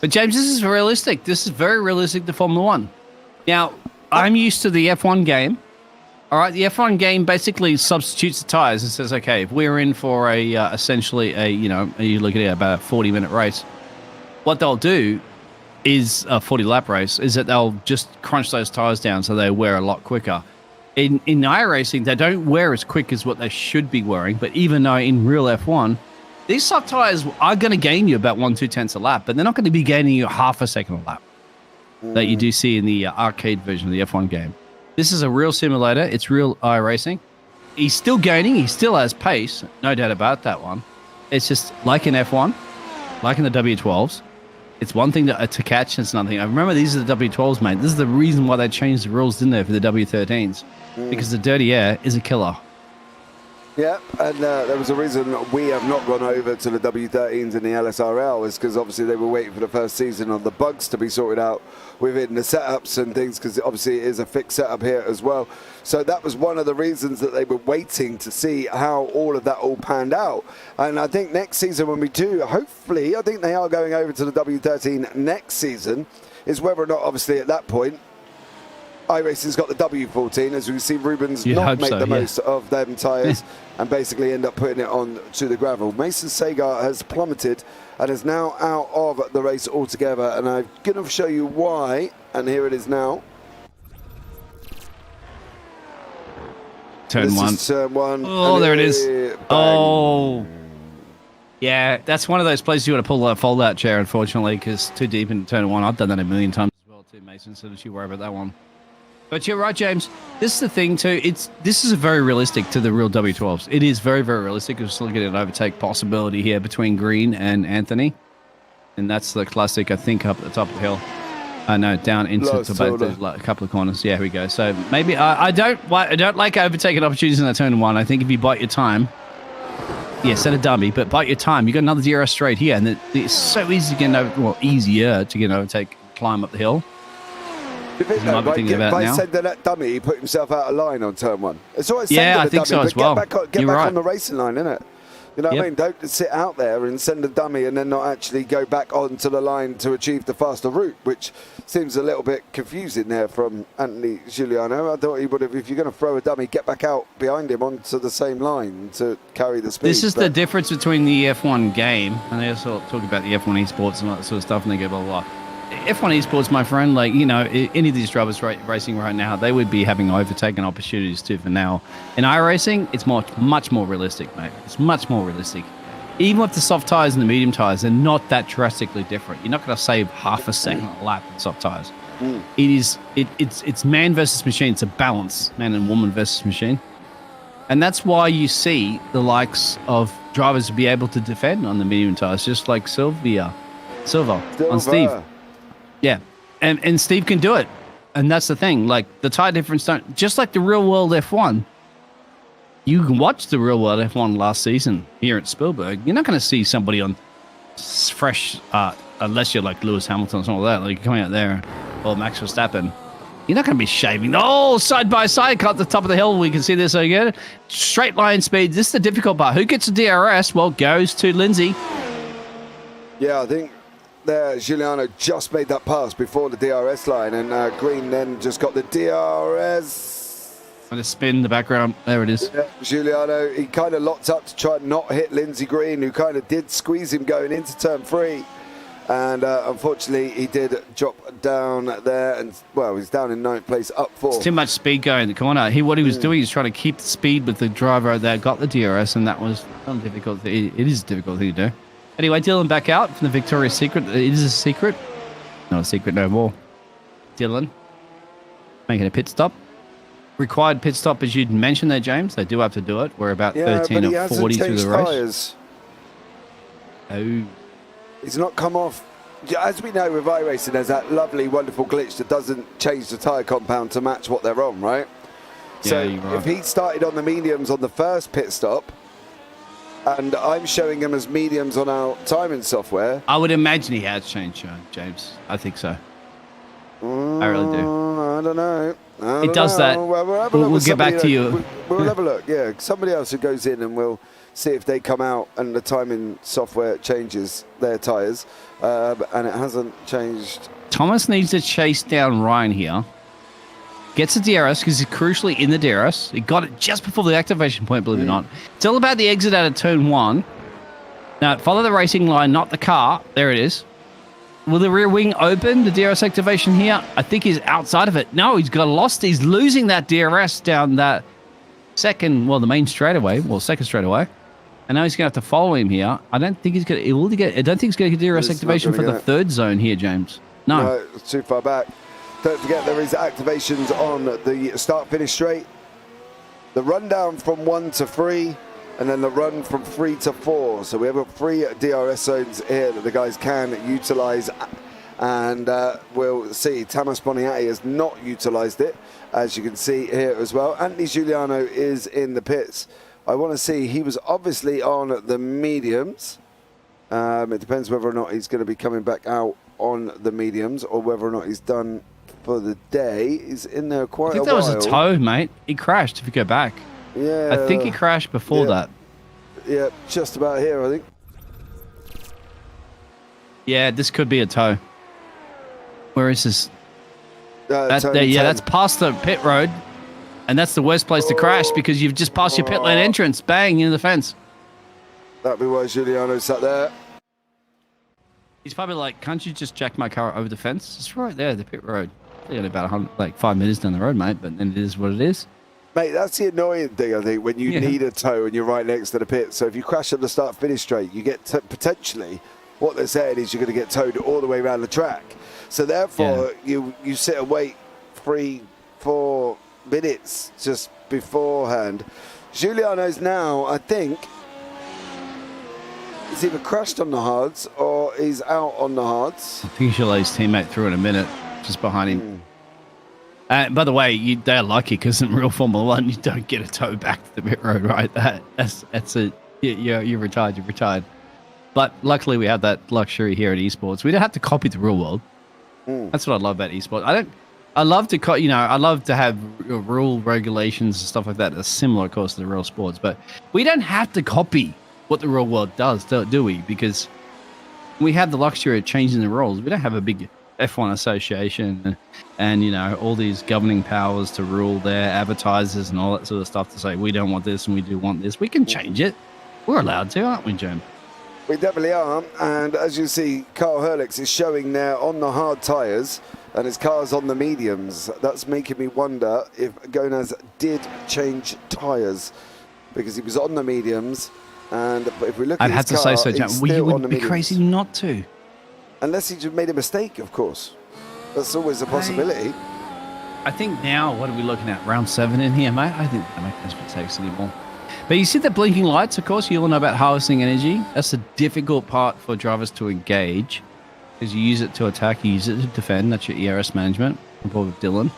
But, James, this is realistic. This is very realistic to Formula 1. Now, I'm used to the F1 game. All right, the F1 game basically substitutes the tyres and says, okay, if we're in for essentially you look at it, about a 40-minute race, what they'll do is a 40-lap race, is that they'll just crunch those tyres down so they wear a lot quicker. In iRacing, they don't wear as quick as what they should be wearing, but even though in real F1, these soft tyres are going to gain you about 1-2 tenths a lap, but they're not going to be gaining you half a second a lap. that you do see in the arcade version of the F1 game. This is a real simulator. It's real iRacing. He's still gaining. He still has pace. No doubt about that one. It's just like in F1, like in the W12s. It's one thing to catch, and it's another thing. I remember these are the W12s, mate. This is the reason why they changed the rules, didn't they, for the W13s? Because the dirty air is a killer. Yeah, and there was a reason we have not gone over to the W13s in the LSRL, is because obviously they were waiting for the first season on the bugs to be sorted out within the setups and things, because obviously it is a fixed setup here as well. So that was one of the reasons that they were waiting to see how all of that all panned out. And I think next season when we do, hopefully, I think they are going over to the W13 next season, is whether or not, obviously at that point, iRacing's got the W14, as we see Rubens not make the most of them tyres and basically end up putting it on to the gravel. Mason Sagar has plummeted and is now out of the race altogether, and I'm going to show you why, and here it is now. Turn one. Turn one. Oh, there it is. Bang. Oh. Yeah, that's one of those places you want to pull that fold-out chair, unfortunately, because too deep in turn one. I've done that a million times as well too, Mason, so don't you worry about that one. But you're right, James. This is the thing too. This is very realistic to the real W12s. It is very, very realistic. We're still getting an overtake possibility here between Green and Anthony, and that's the classic. I think up at the top of the hill. No, down into a couple of corners. Yeah, here we go. So maybe I don't like overtaking opportunities in that turn one. I think if you bite your time, set a dummy, but bite your time. You got another DRS straight here, and it's so easy to get easier to get an overtake, climb up the hill. By sending that dummy, he put himself out of line on turn one. It's always I think so as well. Get back on the racing line, innit? You know what I mean? Don't sit out there and send a dummy and then not actually go back onto the line to achieve the faster route, which seems a little bit confusing there from Anthony Giuliano. I thought he would have, if you're going to throw a dummy, get back out behind him onto the same line to carry the speed. This is the difference between the F1 game, and they also talk about the F1 esports and all that sort of stuff, and they go blah, blah, blah. F1 esports, my friend, any of these drivers racing right now, they would be having overtaken opportunities too for now. In iRacing, it's much more realistic, mate. It's much more realistic. Even with the soft tires and the medium tires, they're not that drastically different. You're not going to save half a second a lap in soft tires. It's man versus machine. It's a balance, man and woman versus machine. And that's why you see the likes of drivers be able to defend on the medium tires, just like Silva on Steve. Yeah, and Steve can do it, and that's the thing. Like the tire difference just like the real world F1. You can watch the real world F1 last season here at Spielberg. You're not going to see somebody on fresh, unless you're like Lewis Hamilton or something like that. Like you're coming out there, or Max Verstappen. You're not going to be shaving. Oh, side by side, cut the top of the hill. We can see this again. Straight line speed. This is the difficult part. Who gets the DRS? Well, goes to Lindsay. Yeah, I think. There, Giuliano just made that pass before the DRS line, and Green then just got the DRS. And a spin in the background. There it is. Yeah, Giuliano, he kind of locked up to try and not hit Lindsay Green, who kind of did squeeze him going into turn 3. And unfortunately, he did drop down there, and well, he's down in 9th place, up 4. It's too much speed going in the corner. What he was doing is trying to keep the speed with the driver that got the DRS, and that was a difficult. It is a difficult thing to do. Anyway, Dylan back out from the Victoria's Secret. It is a secret. Not a secret no more. Dylan making a pit stop. Required pit stop, as you'd mentioned there, James. They do have to do it. We're about 13 or 40 through the race. Tires. Oh. He's not come off. As we know with iRacing, there's that lovely, wonderful glitch that doesn't change the tyre compound to match what they're on, right? So if he started on the mediums on the first pit stop, and I'm showing him as mediums on our timing software. I would imagine he has changed, James. I think so. I really do. I don't know. It does that. Well, we'll get back to you. We'll have a look. Yeah, somebody else who goes in and we'll see if they come out and the timing software changes their tyres, and it hasn't changed. Thomas needs to chase down Ryan here. Gets the DRS because he's crucially in the DRS. He got it just before the activation point, believe it or not. It's all about the exit out of turn 1. Now, follow the racing line, not the car. There it is. Will the rear wing open, the DRS activation here? I think he's outside of it. No, he's got lost. He's losing that DRS down that the main straightaway. Second straightaway. And now he's going to have to follow him here. I don't think he's going to get DRS activation for the third zone here, James. No. it's too far back. Don't forget there is activations on the start-finish straight. The rundown from 1 to 3, and then the run from 3 to 4. So we have 3 DRS zones here that the guys can utilise. And we'll see, Thomas Boniatti has not utilised it, as you can see here as well. Anthony Giuliano is in the pits. I want to see, he was obviously on the mediums. It depends whether or not he's going to be coming back out on the mediums or whether or not he's done for the day. He's in there quite a while. I think there was a tow, mate. He crashed, if you go back. Yeah. I think he crashed before that. Yeah, just about here, I think. Yeah, this could be a tow. Where is this? That's turn 10. that's past the pit road. And that's the worst place to crash because you've just passed your pit lane entrance. Bang, into the fence. That'd be why Giuliano sat there. He's probably like, can't you just jack my car over the fence? It's right there, the pit road. It's only about 5 minutes down the road, mate, but then it is what it is. Mate, that's the annoying thing, I think, when you need a tow and you're right next to the pit. So if you crash at the start-finish straight, you get potentially, what they're saying is you're going to get towed all the way around the track. So therefore, you sit and wait 3-4 minutes just beforehand. Giuliano's now, I think, he's either crashed on the hards or he's out on the hards. I think he'll let his teammate through in a minute, just behind him. By the way, they're lucky because in real Formula 1, you don't get a tow back to the pit road, right? That's a you're retired. You're retired. But luckily, we have that luxury here at esports. We don't have to copy the real world. That's what I love about esports. I love to have rule regulations and stuff like that. That's similar, of course, to the real sports. But we don't have to copy what the real world does, do we? Because we have the luxury of changing the rules. We don't have a big F1 association and all these governing powers to rule their advertisers and all that sort of stuff to say we don't want this and we do want this. We can change it. We're allowed to, aren't we, Jim? We definitely are. And as you see, Carl Herlix is showing there on the hard tyres and his car's on the mediums. That's making me wonder if Gonaz did change tyres because he was on the mediums. And if we look at his car, You would be crazy not to. Unless he just made a mistake, of course. That's always a possibility. I think now, what are we looking at? Round 7 in here, mate? I think they don't make those mistakes anymore. But you see the blinking lights, of course, you all know about harvesting energy. That's the difficult part for drivers to engage because you use it to attack, you use it to defend. That's your ERS management. I'm board with Dylan.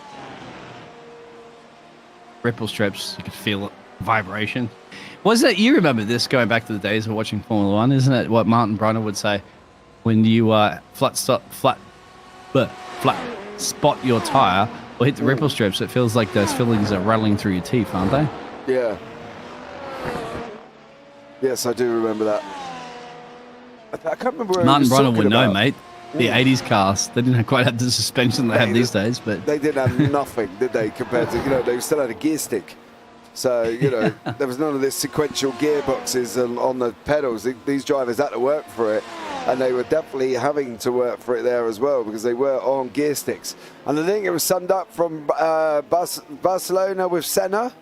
Ripple strips, you could feel it. Vibration. Was it, you remember this going back to the days of watching Formula 1, isn't it? What Martin Brunner would say when you flat spot your tire or hit the ripple strips, it feels like those fillings are rattling through your teeth, aren't they? Yeah. Yes, I do remember that. I can't remember where Martin Brunner would know, about. mate. The 80s cars, they didn't quite have the suspension they have these days, but they didn't have nothing, did they, compared to, they still had a gear stick. So, there was none of this sequential gearboxes on the pedals. These drivers had to work for it, and they were definitely having to work for it there as well because they were on gear sticks. And I think it was summed up from Barcelona with Senna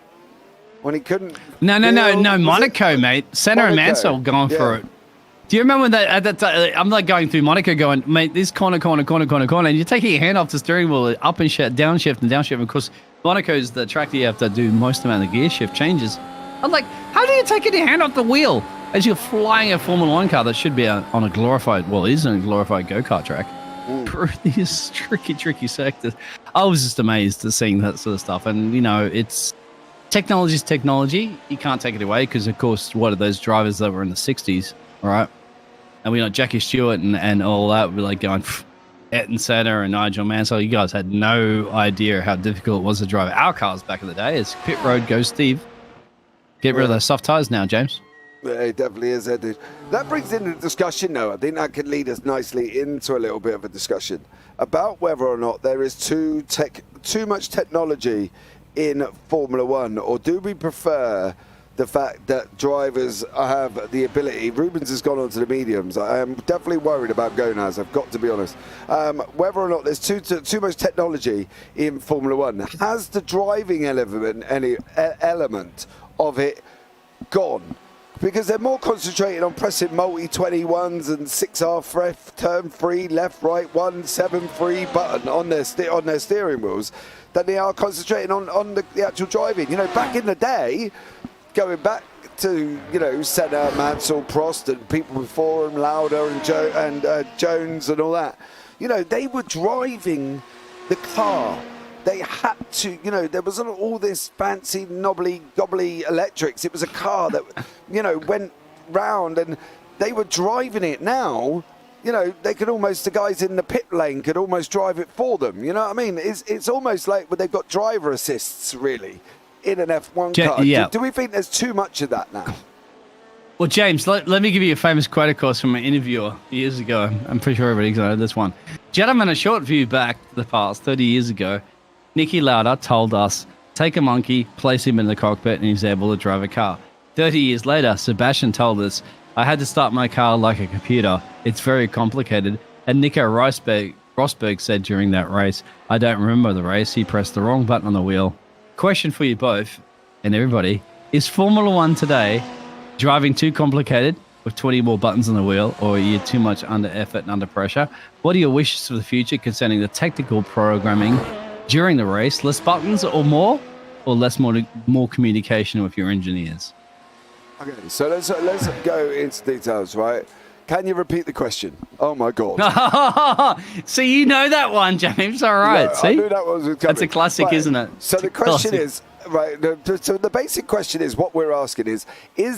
when he couldn't. No, Monaco, mate. Senna and Mansell going for it. Do you remember that at that time? I'm like going through Monaco going, mate, this corner, and you're taking your hand off the steering wheel, up and downshift. And of course, Monaco's the track that you have to do most amount of the gear shift changes. I'm like, how do you take your hand off the wheel as you're flying a Formula 1 car that should be on a glorified, well, it is a glorified go-kart track? These tricky sectors. I was just amazed at seeing that sort of stuff. And, it's technology's technology. You can't take it away because, of course, what are those drivers that were in the 60s, all right? And Jackie Stewart and all that were like going, Ayrton Senna and Nigel Mansell, you guys had no idea how difficult it was to drive our cars back in the day. As pit road goes, Steve. Get rid of those soft tires now, James. Yeah, it definitely is, dude. That brings in the discussion, though. I think that could lead us nicely into a little bit of a discussion about whether or not there is too much technology in Formula 1, or do we prefer the fact that drivers have the ability. Rubens has gone on to the mediums. I am definitely worried about Gonaz, I've got to be honest. Whether or not there's too much technology in Formula 1. Has the driving element of it gone? because they're more concentrated on pressing multi-21s and 6R left, turn 3, left, right, 1, 7, 3 button on their steering wheels than they are concentrating on the actual driving. You know, back in the day, going back to, you know, Senna, Mansell, Prost and people before him, Lauda and Jones and all that, you know, they were driving the car. They had to, you know, there wasn't all this fancy knobbly gobbly electrics. It was a car that, you know, went round and they were driving it. Now, you know, they could almost, the guys in the pit lane could almost drive it for them. You know what I mean? It's almost like they've got driver assists, really, in an F1 car. Yeah. Do we think there's too much of that now? Well, James, let me give you a famous quote, of course, from an interviewer years ago. I'm pretty sure everybody's know this one. Gentlemen, a short view back to the past, 30 years ago, Niki Lauda told us, take a monkey, place him in the cockpit, and he's able to drive a car. 30 years later, Sebastian told us, I had to start my car like a computer. It's very complicated. And Nico Rosberg said during that race, I don't remember the race. He pressed the wrong button on the wheel. Question for you both and everybody, is Formula One today driving too complicated with 20 more buttons on the wheel, or are you too much under effort and under pressure? What are your wishes for the future concerning the technical programming during the race? Less buttons or more, or more communication with your engineers? Okay, so let's go into details, right? Can you repeat the question? Oh my God! See, you know that one, James. All right. Yeah, see, I knew that was coming. That's a classic, right. Isn't it? So the question is, right? So the basic question is, what we're asking is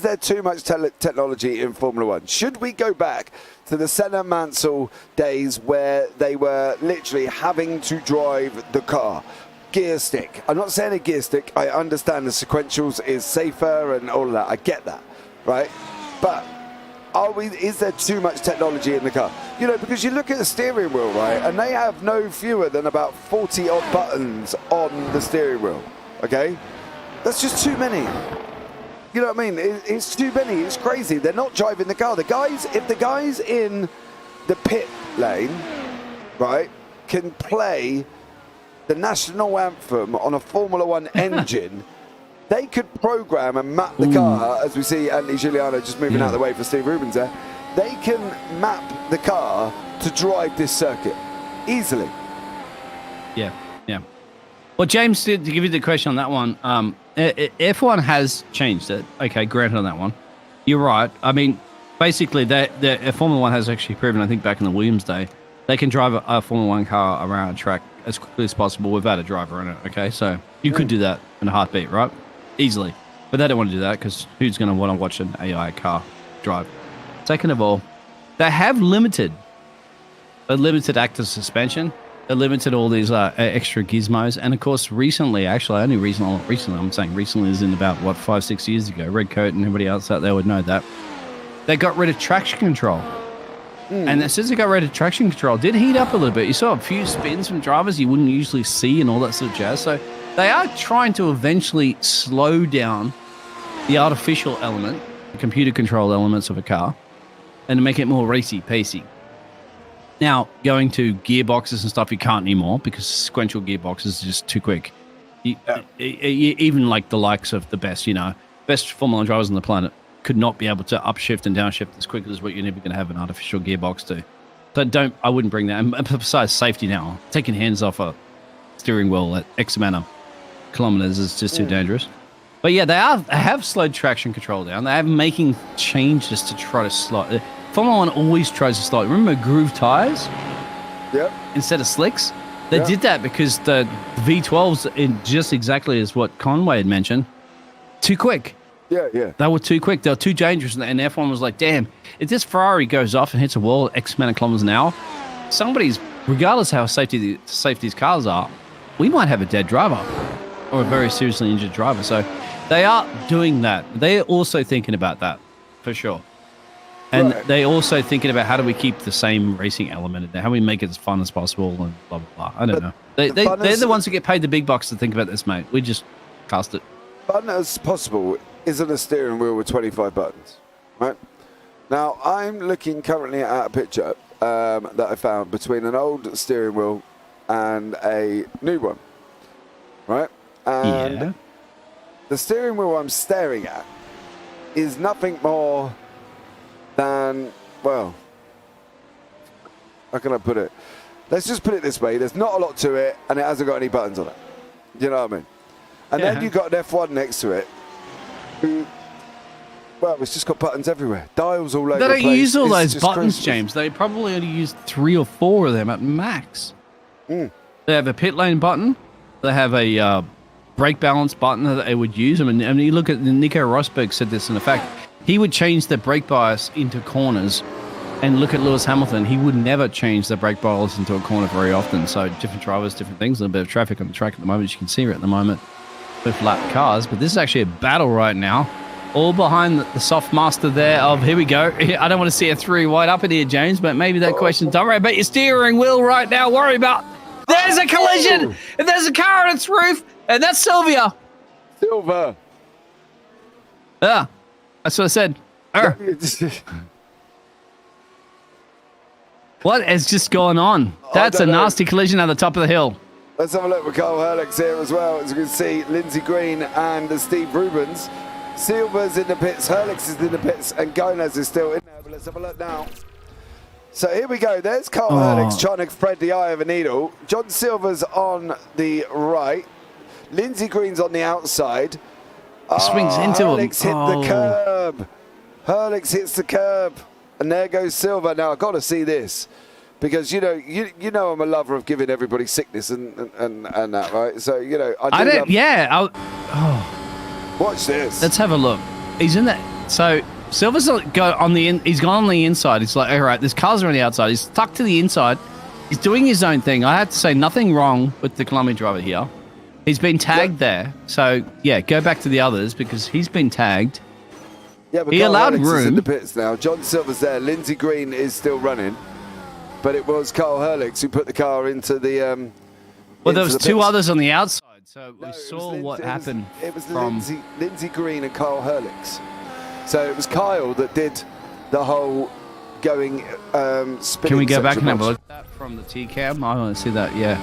there too much technology in Formula One? Should we go back to the Senna Mansell days where they were literally having to drive the car? Gear stick. I'm not saying a gear stick. I understand the sequentials is safer and all of that. I get that, right? But is there too much technology in the car? You know, because you look at the steering wheel, right, and they have no fewer than about 40 odd buttons on the steering wheel. Okay, that's just too many. You know what I mean? It's too many. It's crazy. They're not driving the car. If the guys in the pit lane, right, can play the national anthem on a Formula One engine, they could program and map the car, as we see Anthony Giuliano just moving out of the way for Steve Rubens there. They can map the car to drive this circuit easily. Yeah. Well, James, to give you the question on that one, F1 has changed it. Okay, granted on that one. You're right. I mean, basically, Formula One has actually proven, I think back in the Williams day, they can drive a Formula One car around a track as quickly as possible without a driver in it. Okay, so you could do that in a heartbeat, right? Easily. But they don't want to do that because who's going to want to watch an AI car drive? Second of all, they have limited active suspension. They limited all these extra gizmos. And of course, recently, I'm saying recently is in about, 5-6 years ago, Red Coat and everybody else out there would know that, they got rid of traction control. And since they got rid of traction control, it did heat up a little bit. You saw a few spins from drivers you wouldn't usually see and all that sort of jazz. So they are trying to eventually slow down the artificial element, the computer control elements of a car, and to make it more racy, pacey. Now, going to gearboxes and stuff, you can't anymore because sequential gearboxes is just too quick. Even like the likes of the best Formula 1 drivers on the planet could not be able to upshift and downshift as quickly as what you're never going to have an artificial gearbox do. So I wouldn't bring that. And besides safety now, taking hands off a steering wheel at X amount of kilometers is just too dangerous. But yeah, they have slowed traction control down. They are making changes to try to slow. Formula One always tries to slow. Remember groove tires? Yep. Instead of slicks? They did that because the V12s, in just exactly as what Conway had mentioned, too quick. Yeah. They were too quick. They were too dangerous. And F1 was like, damn, if this Ferrari goes off and hits a wall at X amount of kilometers an hour, regardless of how safe these cars are, we might have a dead driver or a very seriously injured driver. So they are doing that. They're also thinking about that, for sure. And they're also thinking about how do we keep the same racing element in there, how do we make it as fun as possible and blah, blah, blah. I don't know. They're the ones who get paid the big bucks to think about this, mate. We just cast it. Fun as possible isn't a steering wheel with 25 buttons, right? Now, I'm looking currently at a picture that I found between an old steering wheel and a new one, right? And the steering wheel I'm staring at is nothing more than, well, how can I put it? Let's just put it this way. There's not a lot to it, and it hasn't got any buttons on it. You know what I mean? And then you've got an F1 next to it, who, well, it's just got buttons everywhere. Dials all over the place. They don't use all It's those just buttons, crazy. James. They probably only use 3 or 4 of them at max. Mm. They have a pit lane button. They have a brake balance button that they would use. I mean, you look at Nico Rosberg said this in effect. He would change the brake bias into corners. And look at Lewis Hamilton. He would never change the brake bias into a corner very often. So different drivers, different things. A little bit of traffic on the track at the moment. As you can see right at the moment with lap cars. But this is actually a battle right now. All behind the soft master there of, here we go. I don't want to see a 3 wide up in here, James, but maybe that question. Don't worry about your steering wheel right now. Worry about, there's a collision. And there's a car on its roof. And that's Sylvia. Silver. Yeah, that's what I said. What has just gone on? That's a nasty collision at the top of the hill. Let's have a look with Carl Herlich's here as well. As you can see, Lindsey Green and Steve Rubens. Silver's in the pits, Herlich's is in the pits, and Gomez is still in there. But let's have a look now. So here we go. There's Carl Herlich's trying to thread the eye of a needle. John Silver's on the right. Lindsey Green's on the outside. Swings into him. Herlich's hit the curb. Herlich's hits the curb. And there goes Silver. Now, I've got to see this. Because, you know I'm a lover of giving everybody sickness and that, right? So, I do Watch this. Let's have a look. He's in that. So Silver's he's gone on the inside. He's like, all right, there's cars are on the outside. He's stuck to the inside. He's doing his own thing. I have to say nothing wrong with the Colombian driver here. He's been tagged there. So, yeah, go back to the others because he's been tagged. Yeah, but he Carl allowed Herlich's room. is in the pits now. John Silver's there. Lindsey Green is still running. But it was Carl Herlich's who put the car into the well, there was the 2 pits. others on the outside. So we No, saw what happened. It was from Lindsey Green and Carl Herlich's. So it was Kyle that did the whole going spinning. Can we go back section and have a once. look at that from the T-cam? I want to see that, yeah.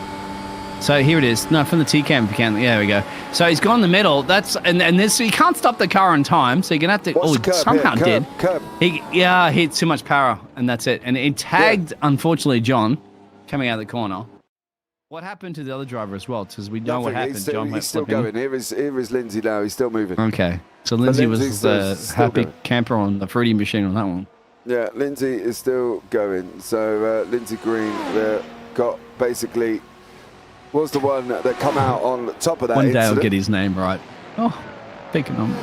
So here it is. No, from the T-cam if you can. Yeah, there we go. So he's gone in the middle. That's and this he can't stop the car in time, so you're gonna have to. What's the curb somehow here? did. Curb. He hit too much power, and that's it. And it tagged, unfortunately, John coming out of the corner. What happened to the other driver as well? Because we know what happened. John He's went still flipping. going. Here is Lindsay now. He's still moving. Okay. So Lindsay was Lindsay's the still happy going. camper on the fruity machine on that one. Yeah, Lindsay is still going. So Lindsey Green got basically was the one that come out on top of that One day incident. I'll get his name right. Oh, picking on me.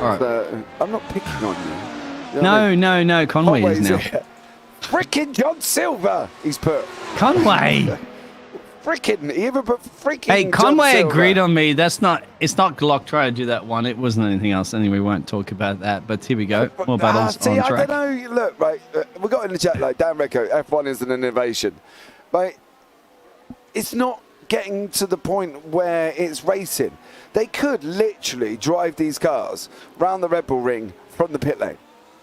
All right. I'm not picking on you. You know what I mean? No. Conway is now. Frickin' John Silver, he's put. Conway. Frickin', he even put frickin' Hey, John Conway Silver. agreed on me. It's not Glock trying to do that one. It wasn't anything else. Anyway, we won't talk about that. But here we go. More battles See, on I track. don't know. Look, right, we got in the chat like Dan Recco, F1 is an innovation, right? It's not getting to the point where it's racing. They could literally drive these cars round the RedBull Ring from the pit lane.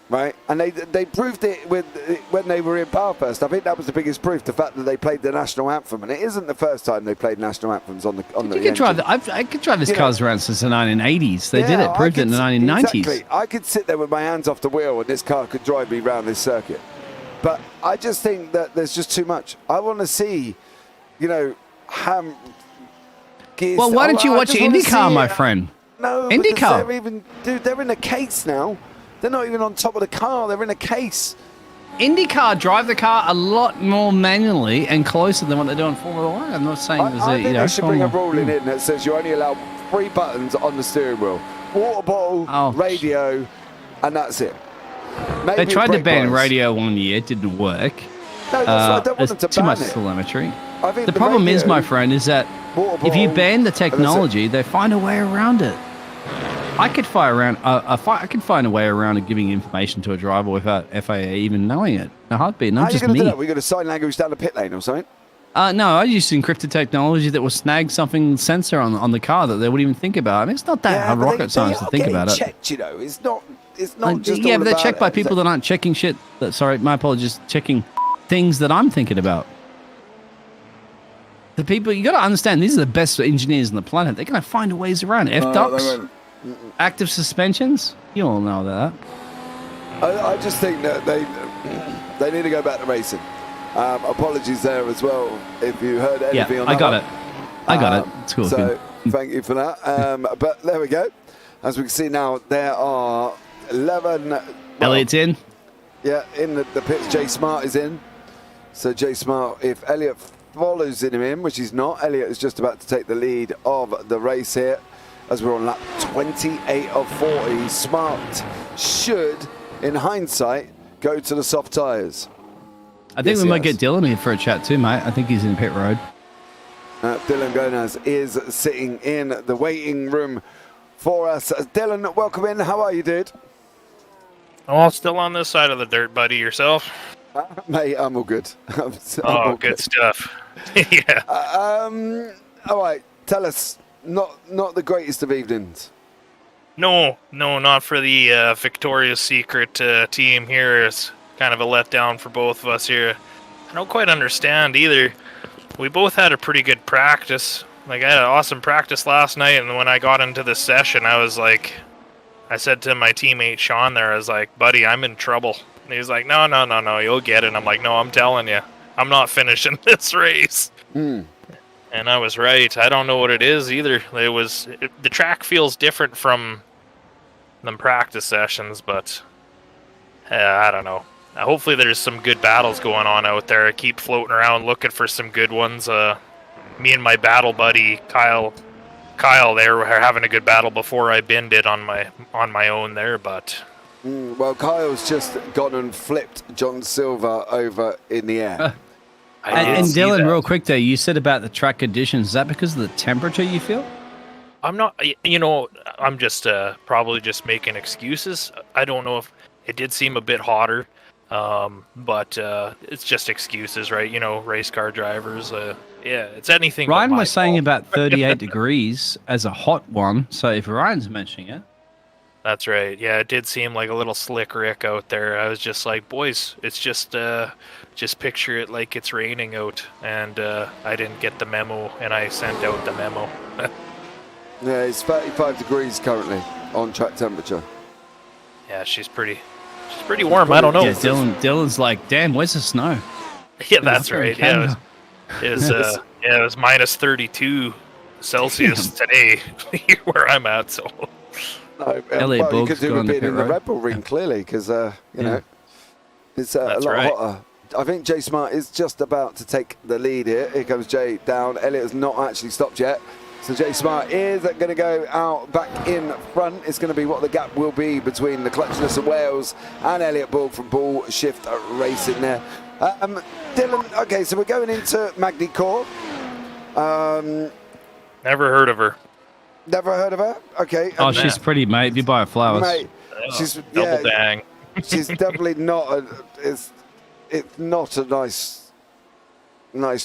Right, and they proved it when they were in Parfitt. I think that was the biggest proof, the fact that they played the national anthem, and it isn't the first time they played national anthems on the. You could drive. I could drive this cars around since the 1980s. They did it. Proved it in the 1990s. Exactly. I could sit there with my hands off the wheel, and this car could drive me around this circuit. But I just think that there's just too much. I want to see, gears. Well, why don't you watch IndyCar, my friend? No, IndyCar. They're in a case now. They're not even on top of the car. They're in a case. IndyCar drive the car a lot more manually and closer than what they do in Formula One. I'm not saying I think they should bring a ruling in that says you only allow 3 buttons on the steering wheel: water bottle, radio, and that's it. Maybe they tried to ban bias. radio one year. It didn't work. No, that's I don't want them to too ban much it. telemetry. I think The problem is, my friend, is that water if you bottle, ban the and that's it. technology, they find a way around it. I could find a way around giving information to a driver without FAA even knowing it. A heartbeat, How not are you just going to do me. that? We're going to sign language down the pit lane or something? No, I used encrypted technology that will snag something sensor on the car that they wouldn't even think about. I mean, it's not that hard but rocket science to think about it. Checked, It's not just Yeah, all but they're about checked by it, people that aren't checking shit. Sorry, my apologies. Checking things that I'm thinking about. The people, you got to understand, these are the best engineers on the planet. They're going to find ways around it. F-ducks. Active suspensions? You all know that. I just think that they need to go back to racing. Apologies there as well if you heard anything on that. I got it. I got it. It's cool. So thank you for that. But there we go. As we can see now, there are 11. Elliot's in. Yeah, in the pits, Jay Smart is in. So Jay Smart, if Elliot follows him, which he's not, Elliot is just about to take the lead of the race here as we're on lap 28 of 40. Smart should, in hindsight, go to the soft tyres. I think we might get Dylan here for a chat too, mate. I think he's in pit road. Dylan Gonaz is sitting in the waiting room for us. Dylan, welcome in. How are you, dude? Oh, still on this side of the dirt, buddy. Yourself? Mate, I'm all good. I'm all good stuff. Yeah. All right, tell us. Not the greatest of evenings. No, not for the Victoria's Secret team here. It's kind of a letdown for both of us here. I don't quite understand either. We both had a pretty good practice. Like, I had an awesome practice last night, and when I got into this session, I was like, I said to my teammate Sean there, I was like, buddy, I'm in trouble. And he was like, no, you'll get it. And I'm like, no, I'm telling you, I'm not finishing this race. And I was right. I don't know what it is either. The track feels different from the practice sessions, but I don't know. Hopefully there's some good battles going on out there. I keep floating around looking for some good ones. Me and my battle buddy Kyle there were having a good battle before I binned it on my own there, but well, Kyle's just gone and flipped John Silver over in the air. And Dylan, real quick there, you said about the track conditions. Is that because of the temperature you feel? I'm not, I'm just probably just making excuses. I don't know if it did seem a bit hotter, but it's just excuses, right? Race car drivers. Yeah, it's anything. Ryan was saying about 38 degrees as a hot one. So if Ryan's mentioning it. That's right. Yeah, it did seem like a little slick Rick out there. I was just like, boys, it's just picture it like it's raining out. And I didn't get the memo, and I sent out the memo. Yeah, it's 35 degrees currently on track temperature. Yeah, she's pretty warm. I don't know. Yeah, Dylan's like, damn, where's the snow? Yeah, that's right. Yeah, it was minus 32 Celsius today where I'm at. So. You could do with being in the RedBull Ring, clearly, because it's a lot hotter. I think Jay Smart is just about to take the lead here. Here comes Jay down. Elliot has not actually stopped yet. So Jay Smart is going to go out back in front. It's going to be what the gap will be between the Clutchness of Wales and Elliot Bull from Bull Shift Racing there. Dylan, okay, so we're going into Magny Core. Never heard of her. Never heard of her? Okay. Oh, she's pretty, mate. You buy her flowers. Mate, she's double dang. She's definitely not it's not a nice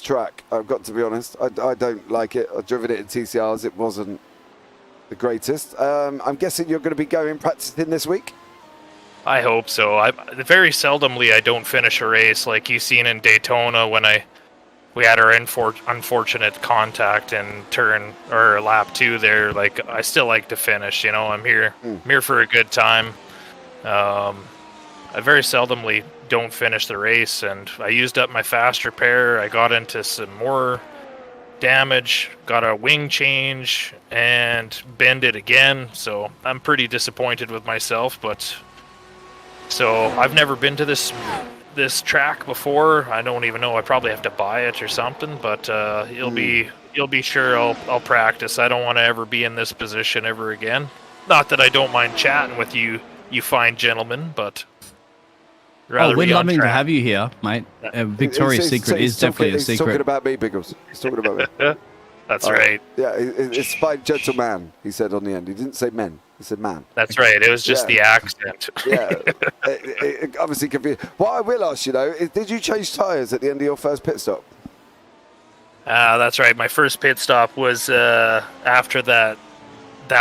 track. I've got to be honest. I don't like it. I've driven it in TCRs. It wasn't the greatest. I'm guessing you're going to be practicing this week? I hope so. Very seldomly I don't finish a race like you've seen in Daytona when we had our unfortunate contact in turn or lap 2 there. Like, I still like to finish, I'm here for a good time. I very seldomly don't finish the race, and I used up my fast repair. I got into some more damage, got a wing change, and binned it again. So I'm pretty disappointed with myself, but so I've never been to this track before. I don't even know. I probably have to buy it or something, but you'll be sure I'll practice. I don't want to ever be in this position ever again. Not that I don't mind chatting with you fine gentlemen, but rather we're loving to have you here, mate. Victoria's Secret is definitely a secret. He's talking about me, Biggles. He's talking about me. That's right. Yeah, it's fine, gentleman, he said on the end. He didn't say men. He said man. That's right. It was just the accent. Yeah. It obviously confused. What I will ask you, though, is did you change tyres at the end of your first pit stop? That's right. My first pit stop was after that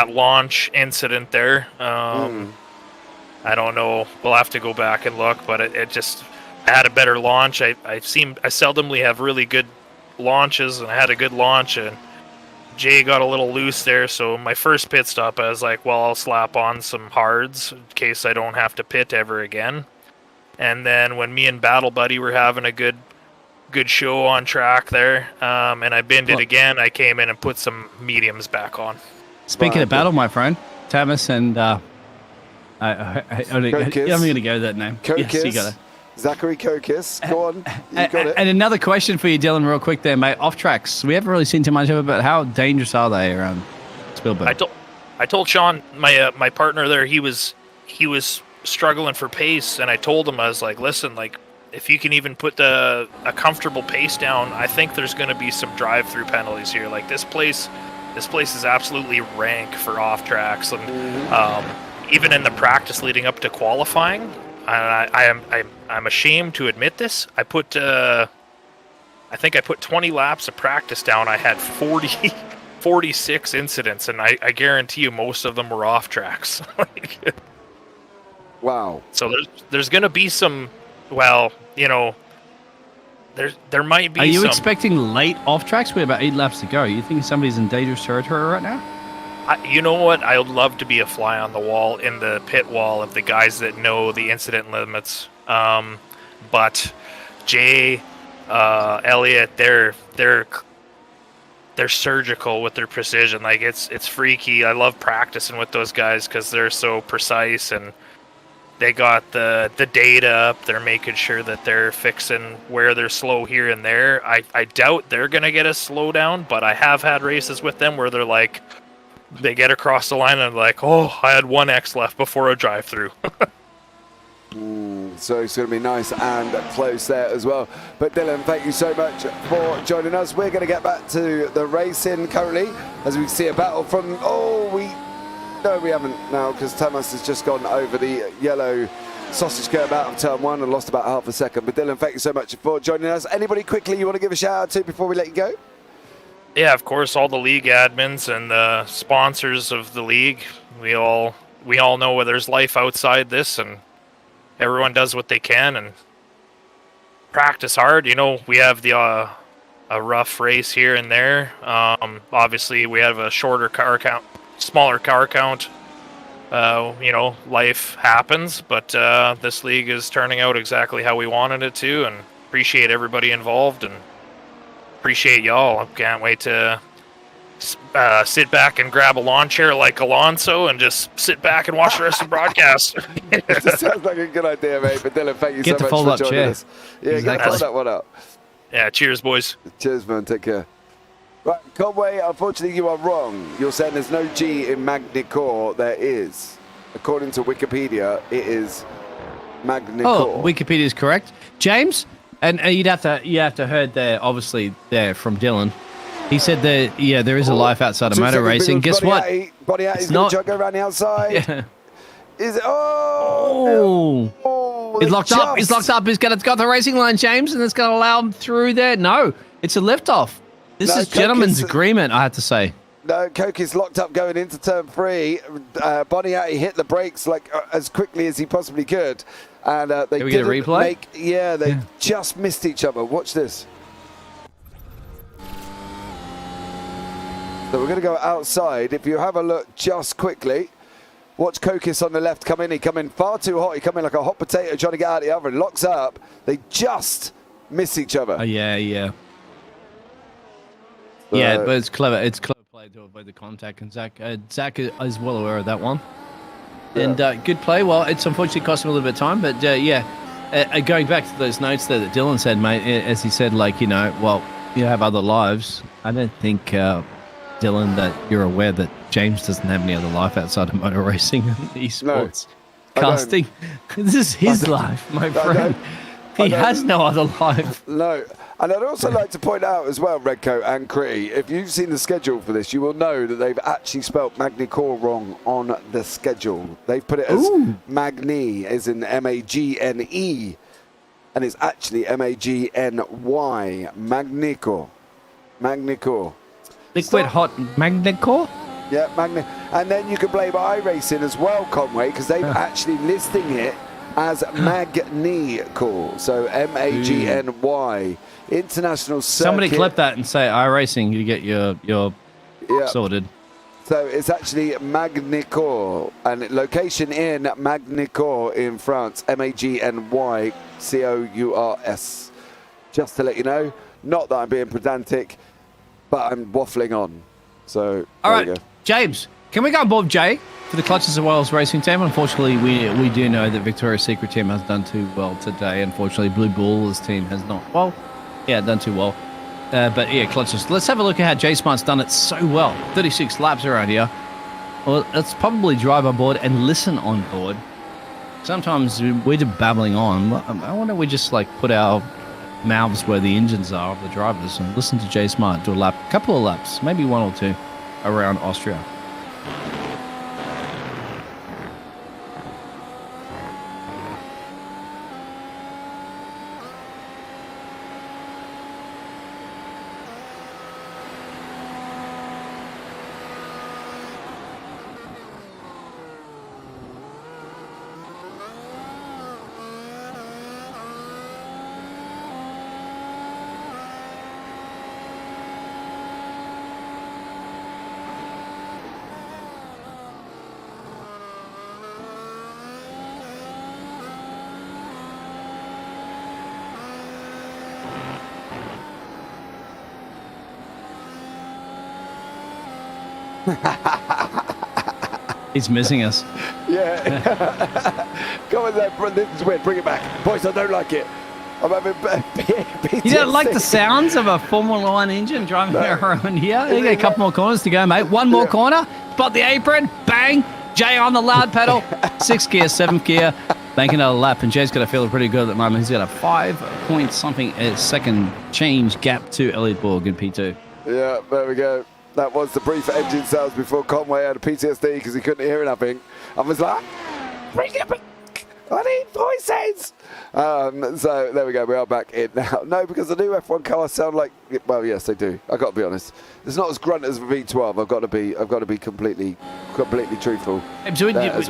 launch incident there. I don't know. We'll have to go back and look, but it just had a better launch. I seldomly have really good launches, and I had a good launch, Jay got a little loose there, so my first pit stop, I was like, well, I'll slap on some hards in case I don't have to pit ever again. And then when me and Battle Buddy were having a good show on track there, and I binned it again, I came in and put some mediums back on. Speaking of battle, my friend, Tamas and I'm going to go with that name. Kokis. Yes, you got it. Zachary Kokis. Go on. You got it. And another question for you, Dylan, real quick there, mate. Off tracks. We haven't really seen too much of it, but how dangerous are they around Spielberg? I told Sean, my partner there, he was struggling for pace, and I told him, I was like, listen, like, if you can even put a comfortable pace down, I think there's going to be some drive-through penalties here. Like, this place is absolutely rank for off tracks, and even in the practice leading up to qualifying, I'm ashamed to admit this. I think I put 20 laps of practice down. I had 46 incidents, and I guarantee you most of them were off tracks. Wow. So there's going to be some. Well, you know, there might be. Are you some, expecting late off tracks? We're about 8 laps to go. You think somebody's in dangerous territory right now? You know what? I would love to be a fly on the wall in the pit wall of the guys that know the incident limits. But Jay, Elliot, they're surgical with their precision. Like it's freaky. I love practicing with those guys because they're so precise, and they got the data up. They're making sure that they're fixing where they're slow here and there. I doubt they're gonna get a slowdown, but I have had races with them where they're like, they get across the line and like, oh, I had 1x left before a drive-through. So it's going to be nice and close there as well. But Dylan, thank you so much for joining us. We're going to get back to the racing currently as we see a battle from, no, we haven't now, because Thomas has just gone over the yellow sausage curb out of turn 1 and lost about half a second. But Dylan, thank you so much for joining us. Anybody quickly you want to give a shout out to before we let you go? Yeah, of course, all the league admins and the sponsors of the league. We all know there's life outside this, and everyone does what they can and practice hard. You know, we have a rough race here and there. Obviously, we have a shorter car count, smaller car count. You know, life happens, but this league is turning out exactly how we wanted it to, and appreciate everybody involved and appreciate y'all. I can't wait to sit back and grab a lawn chair like Alonso and just sit back and watch the rest of the broadcast. It sounds like a good idea, mate. But Dylan, thank you so much for joining us. Yeah, exactly. Get that one up. Yeah, cheers, boys. Cheers, man. Take care. Right, Conway, unfortunately you are wrong. You're saying there's no G in Magnicor. There is. According to Wikipedia, it is Magnicor. Oh, Wikipedia is correct. James, and you'd have to heard there, obviously, there from Dylan. He said that, yeah, there is a life outside of motor racing. Guess what? Body out, he's going to go around the outside. Yeah. Is it? Oh! He's locked up. He's locked up. He's got the racing line, James, and it's going to allow him through there. No, it's a lift-off. This is gentleman's agreement, I have to say. No, Coke is locked up going into turn 3. Boniatti hit the brakes like as quickly as he possibly could. And they get a replay? They just missed each other. Watch this. So we're going to go outside. If you have a look just quickly, watch Kokis on the left come in. He come in far too hot. He come in like a hot potato trying to get out of the oven. Locks up. They just miss each other. Yeah, but it's clever. It's clever play to avoid the contact. And Zach is well aware of that one. Yeah. And good play. Well, it's unfortunately cost him a little bit of time. But going back to those notes there that Dylan said, mate, as he said, like, you know, well, you have other lives. I don't think... Dylan, that you're aware that James doesn't have any other life outside of motor racing and esports casting. This is his life, my friend. He has no other life. No. And I'd also like to point out as well, Redcoat and Cree, if you've seen the schedule for this, you will know that they've actually spelt Magnicor wrong on the schedule. They've put it as Magni, as in M-A-G-N-E, and it's actually M-A-G-N-Y, Magnicor. Liquid hot Magnicor? Yeah, and then you can blame iRacing as well, Conway, because they've actually listing it as Magnicor. So M-A-G-N-Y. International Circuit. Somebody clip that and say iRacing, you get your Yeah. Sorted. So it's actually Magnycourt, and location in Magnycourt in France, Magnycours. Just to let you know, not that I'm being pedantic, but I'm waffling on. So All there right, we go. James, can we go on board Jay for the Clutches of Wales racing team? Unfortunately, we do know that Victoria's Secret team has done too well today. Unfortunately, Blue Bull's team has not. Well, yeah, done too well. But yeah, Clutches. Let's have a look at how J Smart's done it so well. 36 laps around here. Well, let's probably drive on board and listen on board. Sometimes we're just babbling on. I wonder if we just like put our mouths where the engines are of the drivers and listen to J Smart do a couple of laps, maybe one or two around Austria. He's missing us. Yeah. Come on there, this is weird. Bring it back. Boys, I don't like it. I'm having PTSD. You don't like the sounds of a Formula One engine driving around here? You got a couple more corners to go, mate. One more corner. Spot the apron. Bang. Jay on the loud pedal. 6th gear, 7th gear. Making another lap. And Jay's got to feel pretty good at the moment. He's got a 5-point-something second change gap to Elliot Borg in P2. Yeah, there we go. That was the brief engine sounds before Conway had a PTSD because he couldn't hear nothing. I was like, bring it back. I need voices. So there we go. We are back in now. No, because the new F1 cars sound like. Well, yes, they do. I got to be honest. It's not as grunt as the V12. I've got to be completely truthful.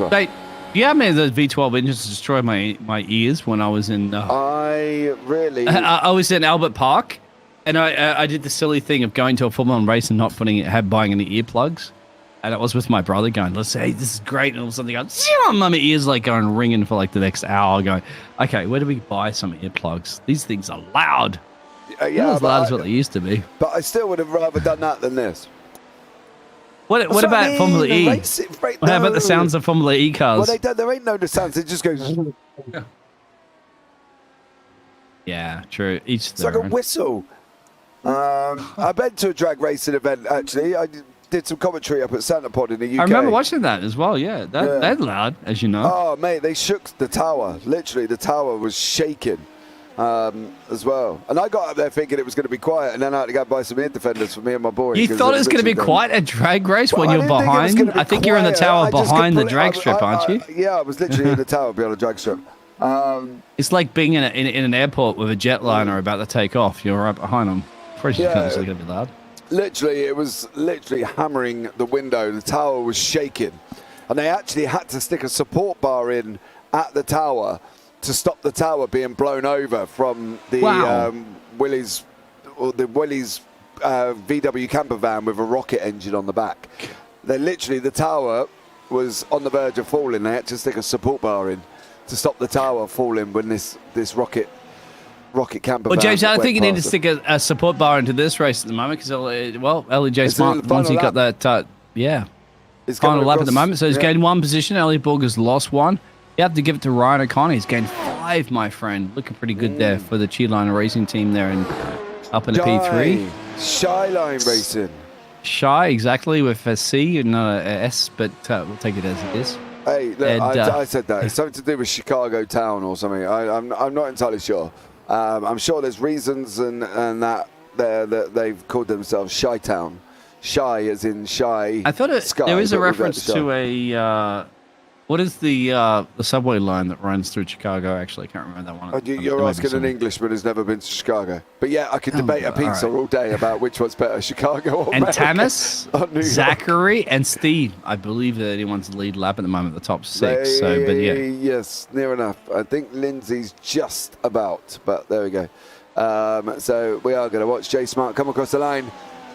Mate, yeah, man, the V12 engines destroyed my ears when I was in. I was in Albert Park. And I did the silly thing of going to a Formula One race and not buying any earplugs. And it was with my brother going, let's say, hey, this is great. And all of a sudden they go, my ears like going ringing for like the next hour going, okay, where do we buy some earplugs? These things are loud. Not as loud as what they used to be. But I still would have rather done that than this. What about Formula E? How about the sounds of Formula E cars? Well, there ain't no sounds. It just goes. Yeah, true. It's like a whistle. I've been to a drag racing event, actually. I did some commentary up at Santa Pod in the UK. I remember watching that as well, yeah. They're loud, as you know. Oh, mate, they shook the tower. Literally, the tower was shaking as well. And I got up there thinking it was going to be quiet, and then I had to go buy some ear defenders for me and my boy. You thought it was going to be quite a drag race when you're behind? I think you're in the tower behind the drag strip, aren't you? Yeah, I was literally in the tower behind the drag strip. It's like being in an airport with a jetliner about to take off. You're right behind them. Pretty sure it's going to be loud. Literally, it was literally hammering the window. The tower was shaking. And they actually had to stick a support bar in at the tower to stop the tower being blown over from the Willys VW camper van with a rocket engine on the back. The tower was on the verge of falling. They had to stick a support bar in to stop the tower falling when this rocket camper. Well, James, I think you need to stick a support bar into this race at the moment because, LJ Smart, once he got that, final lap at the moment. So he's gained one position. Elliot Borg has lost one. You have to give it to Ryan O'Connor. He's gained 5, my friend. Looking pretty good there for the Cheerliner Racing team there and up in the P3. Shyline Racing. Shy, exactly, with a C and not a S, but we'll take it as it is. Hey, look, I said that. It's something to do with Chicago Town or something. I'm not entirely sure. I'm sure there's reasons and that they've called themselves Shy Town. Shy as in shy. I thought there is a reference to a what is the subway line that runs through Chicago? Actually, I can't remember that one. You're asking an Englishman who's never been to Chicago. But yeah, I could debate a pizza all day about which one's better, Chicago or America. And Tamas, Zachary, and Steve. I believe that anyone's the lead lap at the moment, the top 6. Yes, near enough. I think Lindsay's just about, but there we go. So we are going to watch Jay Smart come across the line.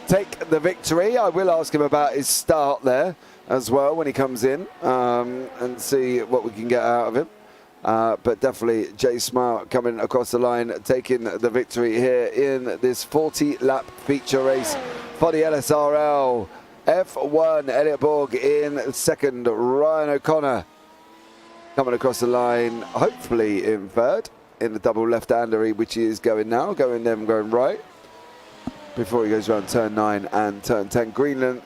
take the victory. I will ask him about his start there as well when he comes in and see what we can get out of him. But definitely Jay Smart coming across the line, taking the victory here in this 40-lap feature race for the LSRL. F1, Elliot Borg in second, Ryan O'Connor coming across the line, hopefully in third, in the double left-hander, which he is going now, going right, before he goes around turn 9 and turn 10. Green,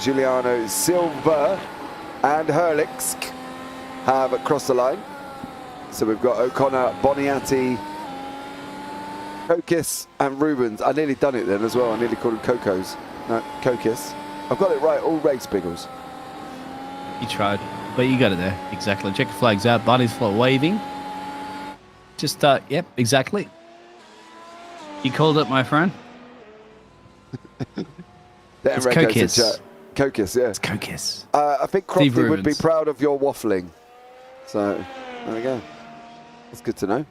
Giuliano, Silva and Herlix have crossed the line. So we've got O'Connor, Boniatti, Kokis and Rubens. I nearly done it then as well. I nearly called him Cocos. No, Kokis. I've got it right all race, Biggles. You tried, but you got it there. Exactly. Checker flag's out. Buddy's flat waving. Just, yep, exactly. You called it, my friend. It's Kokis. Kokis, yeah. It's Kokis. I think Crofty would be proud of your waffling. So, there we go. That's good to know.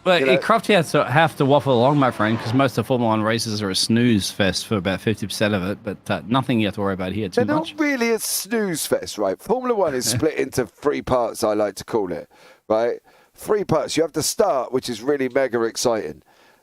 But Crofty has to have to waffle along, my friend, because most of Formula 1 races are a snooze fest for about 50% of it, but nothing you have to worry about here too They're much. not really a snooze fest, right? Formula 1 is split into 3 parts, I like to call it, right? 3 parts. You have the start, which is really mega exciting.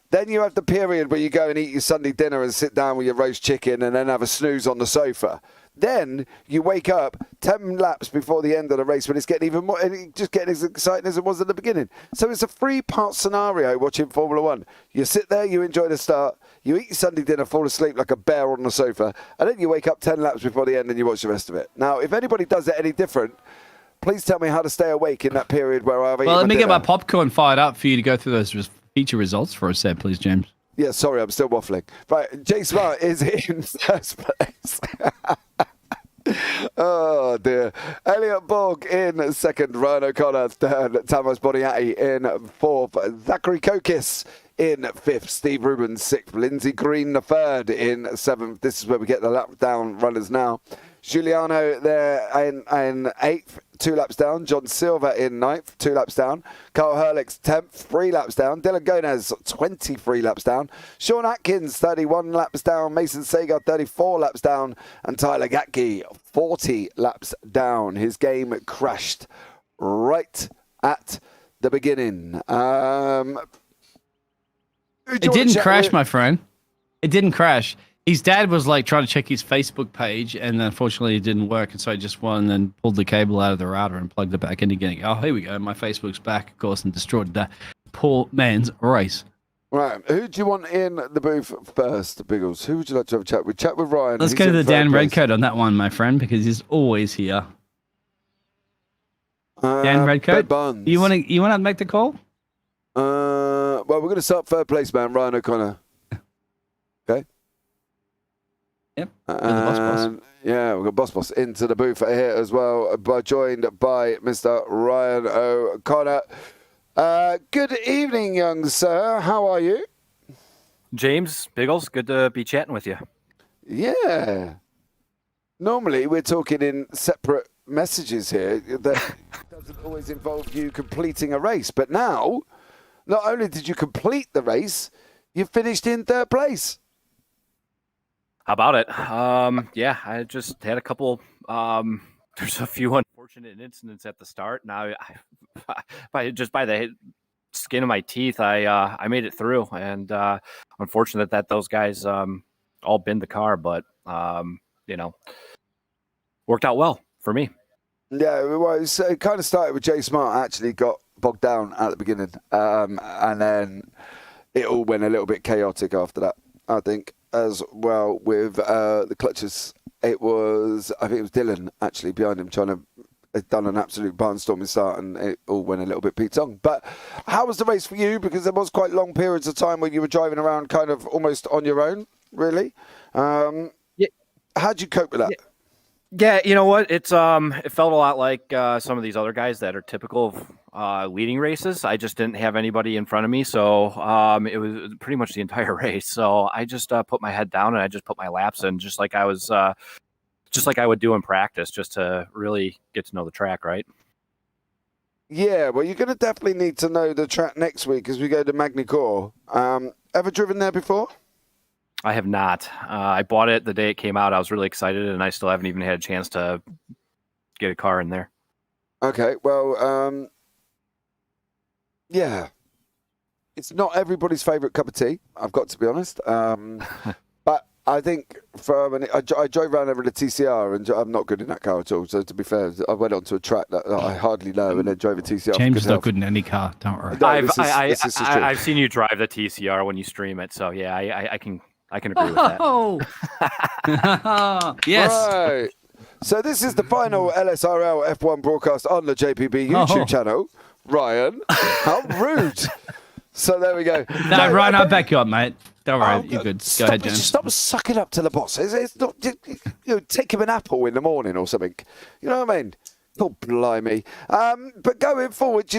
Then you have the period where you go and eat your Sunday dinner and sit down with your roast chicken and then have a snooze on the sofa. Then you wake up 10 laps before the end of the race when it's getting even more, and it's just getting as exciting as it was at the beginning. So it's a 3-part scenario watching Formula 1. You sit there, you enjoy the start, you eat your Sunday dinner, fall asleep like a bear on the sofa, and then you wake up 10 laps before the end and you watch the rest of it. Now, if anybody does it any different, please tell me how to stay awake in that period where I've eaten Well, let me dinner. get my popcorn fired up for you to go through those feature results for a sec, please, James. Yeah, sorry, I'm still waffling. Right, Jay Smart is in first place. Oh dear. Elliot Borg in second, Ryan O'Connor third, Tamas Boniatti in fourth, Zachary Kokis in fifth, Steve Rubens sixth, Lindsay Green the third in seventh. This is where we get the lap down runners now. Giuliano there in eighth, 2 laps down. John Silva in ninth, 2 laps down. Carl Herlix 10th, 3 laps down. Dylan Gonez 23 laps down. Sean Atkins 31 laps down. Mason Sager 34 laps down. And Tyler Gatke 40 laps down. His game crashed right at the beginning. It didn't crash, my friend. It didn't crash. His dad was like trying to check his Facebook page, and unfortunately it didn't work, and so he just went and then pulled the cable out of the router and plugged it back in again. Oh, here we go. My Facebook's back, of course, and destroyed that poor man's race. Right. Who do you want in the booth first, Biggles? Who would you like to have a chat with? Chat with Ryan. Let's go to the Dan Redcoat on that one, my friend, because he's always here. Dan Redcoat, you want to make the call? Well, we're going to start third place, man. Ryan O'Connor. Okay. Yep. Boss. Yeah, we've got Boss into the booth here as well, joined by Mr. Ryan O'Connor. Good evening, young sir. How are you? James, Biggles, good to be chatting with you. Yeah. Normally, we're talking in separate messages here that doesn't always involve you completing a race. But now, not only did you complete the race, you finished in third place. How about it? Yeah, I just had a couple. There's a few unfortunate incidents at the start. Now, by the skin of my teeth, I made it through, and unfortunate that those guys all binned the car, but worked out well for me. Yeah, well, it kind of started with Jay Smart. Actually, got bogged down at the beginning, and then it all went a little bit chaotic after that, I think, as well with the clutches. I think it was Dylan actually behind him trying to had done an absolute barnstorming start, and it all went a little bit Pete-tong. But how was the race for you? Because there was quite long periods of time where you were driving around kind of almost on your own, really. Yeah. How'd you cope with that? Yeah, you know what? It felt a lot like some of these other guys that are typical of leading races. I just didn't have anybody in front of me, so it was pretty much the entire race. So I just put my head down and I just put my laps in, just like I would do in practice, just to really get to know the track, right? Yeah, well, you're going to definitely need to know the track next week as we go to Magny-Cours. Ever driven there before? I have not. I bought it the day it came out. I was really excited, and I still haven't even had a chance to get a car in there. Okay, well, yeah. It's not everybody's favourite cup of tea, I've got to be honest. But I think I drove around over the TCR, and I'm not good in that car at all. So to be fair, I went onto a track that I hardly know, and then drove a TCR. James is not good in any car. Don't worry. No, I've seen you drive the TCR when you stream it, so yeah, I can agree with that. Oh, yes. Right. So this is the final LSRL F1 broadcast on the JPB YouTube channel. Ryan, how rude. So there we go. No, Ryan, I'll back you up, mate. Don't worry, you're good. Go ahead, James. Stop sucking up to the boss. It's not, take him an apple in the morning or something. You know what I mean? Oh, blimey. But going forward,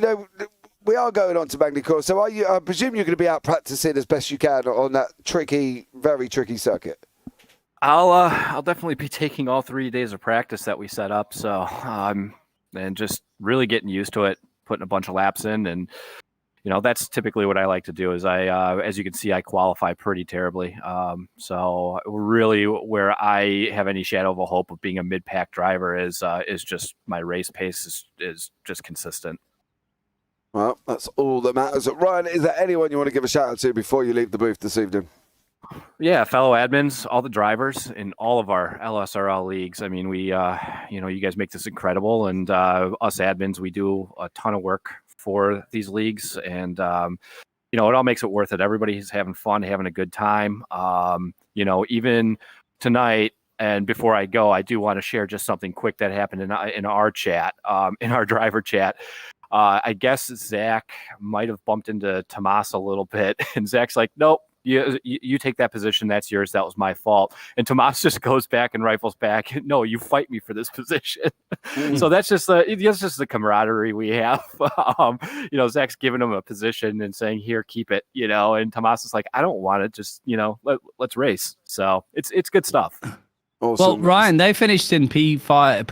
we are going on to Magny-Cours. So I presume you're going to be out practicing as best you can on that tricky, very tricky circuit. I'll definitely be taking all 3 days of practice that we set up. So and just really getting used to it, putting a bunch of laps in, and that's typically what I like to do. Is as you can see, I qualify pretty terribly. So really, where I have any shadow of a hope of being a mid-pack driver is just my race pace is just consistent. Well, that's all that matters. Ryan, is there anyone you want to give a shout out to before you leave the booth this evening? Yeah, fellow admins, all the drivers in all of our LSRL leagues. I mean, we, you guys make this incredible, and us admins, we do a ton of work for these leagues, and it all makes it worth it. Everybody's having fun, having a good time. Even tonight, and before I go, I do want to share just something quick that happened in our chat, in our driver chat. I guess Zach might have bumped into Tomas a little bit, and Zach's like, nope. You take that position. That's yours. That was my fault. And Tomas just goes back and rifles back. No, you fight me for this position. So that's just the camaraderie we have. Zach's giving him a position and saying, "Here, keep it." And Tomas is like, "I don't want it. Just let's race." So it's good stuff. Awesome. Well, Ryan, they finished in P4 and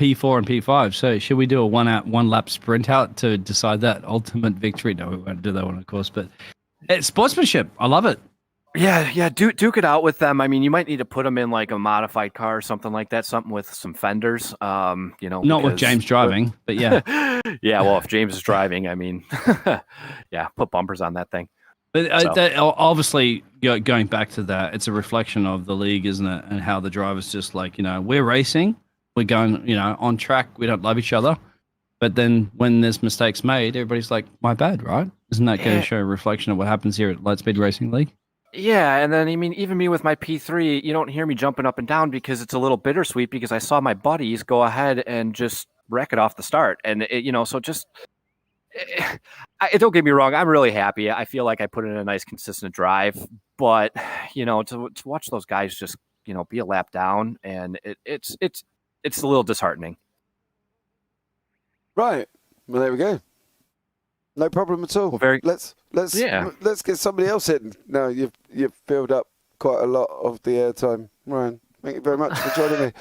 P5. So should we do a one lap sprint out to decide that ultimate victory? No, we won't do that one, of course. But it's sportsmanship. I love it. Yeah, duke it out with them. I mean, you might need to put them in like a modified car or something like that, something with some fenders. Not with James driving, but yeah. Yeah, well, if James is driving, I mean, yeah, put bumpers on that thing. But obviously, going back to that, it's a reflection of the league, isn't it? And how the drivers just we're racing, we're going, on track, we don't love each other. But then when there's mistakes made, everybody's like, my bad, right? Isn't that going to show a reflection of what happens here at Lightspeed Racing League? Yeah, and then, I mean, even me with my P3, you don't hear me jumping up and down because it's a little bittersweet because I saw my buddies go ahead and just wreck it off the start. And, so just, don't get me wrong, I'm really happy. I feel like I put in a nice, consistent drive. But, to watch those guys just, be a lap down, and it's a little disheartening. Right. Well, there we go. No problem at all. Well, Let's get somebody else in. No, you've filled up quite a lot of the airtime, Ryan. Thank you very much for joining me.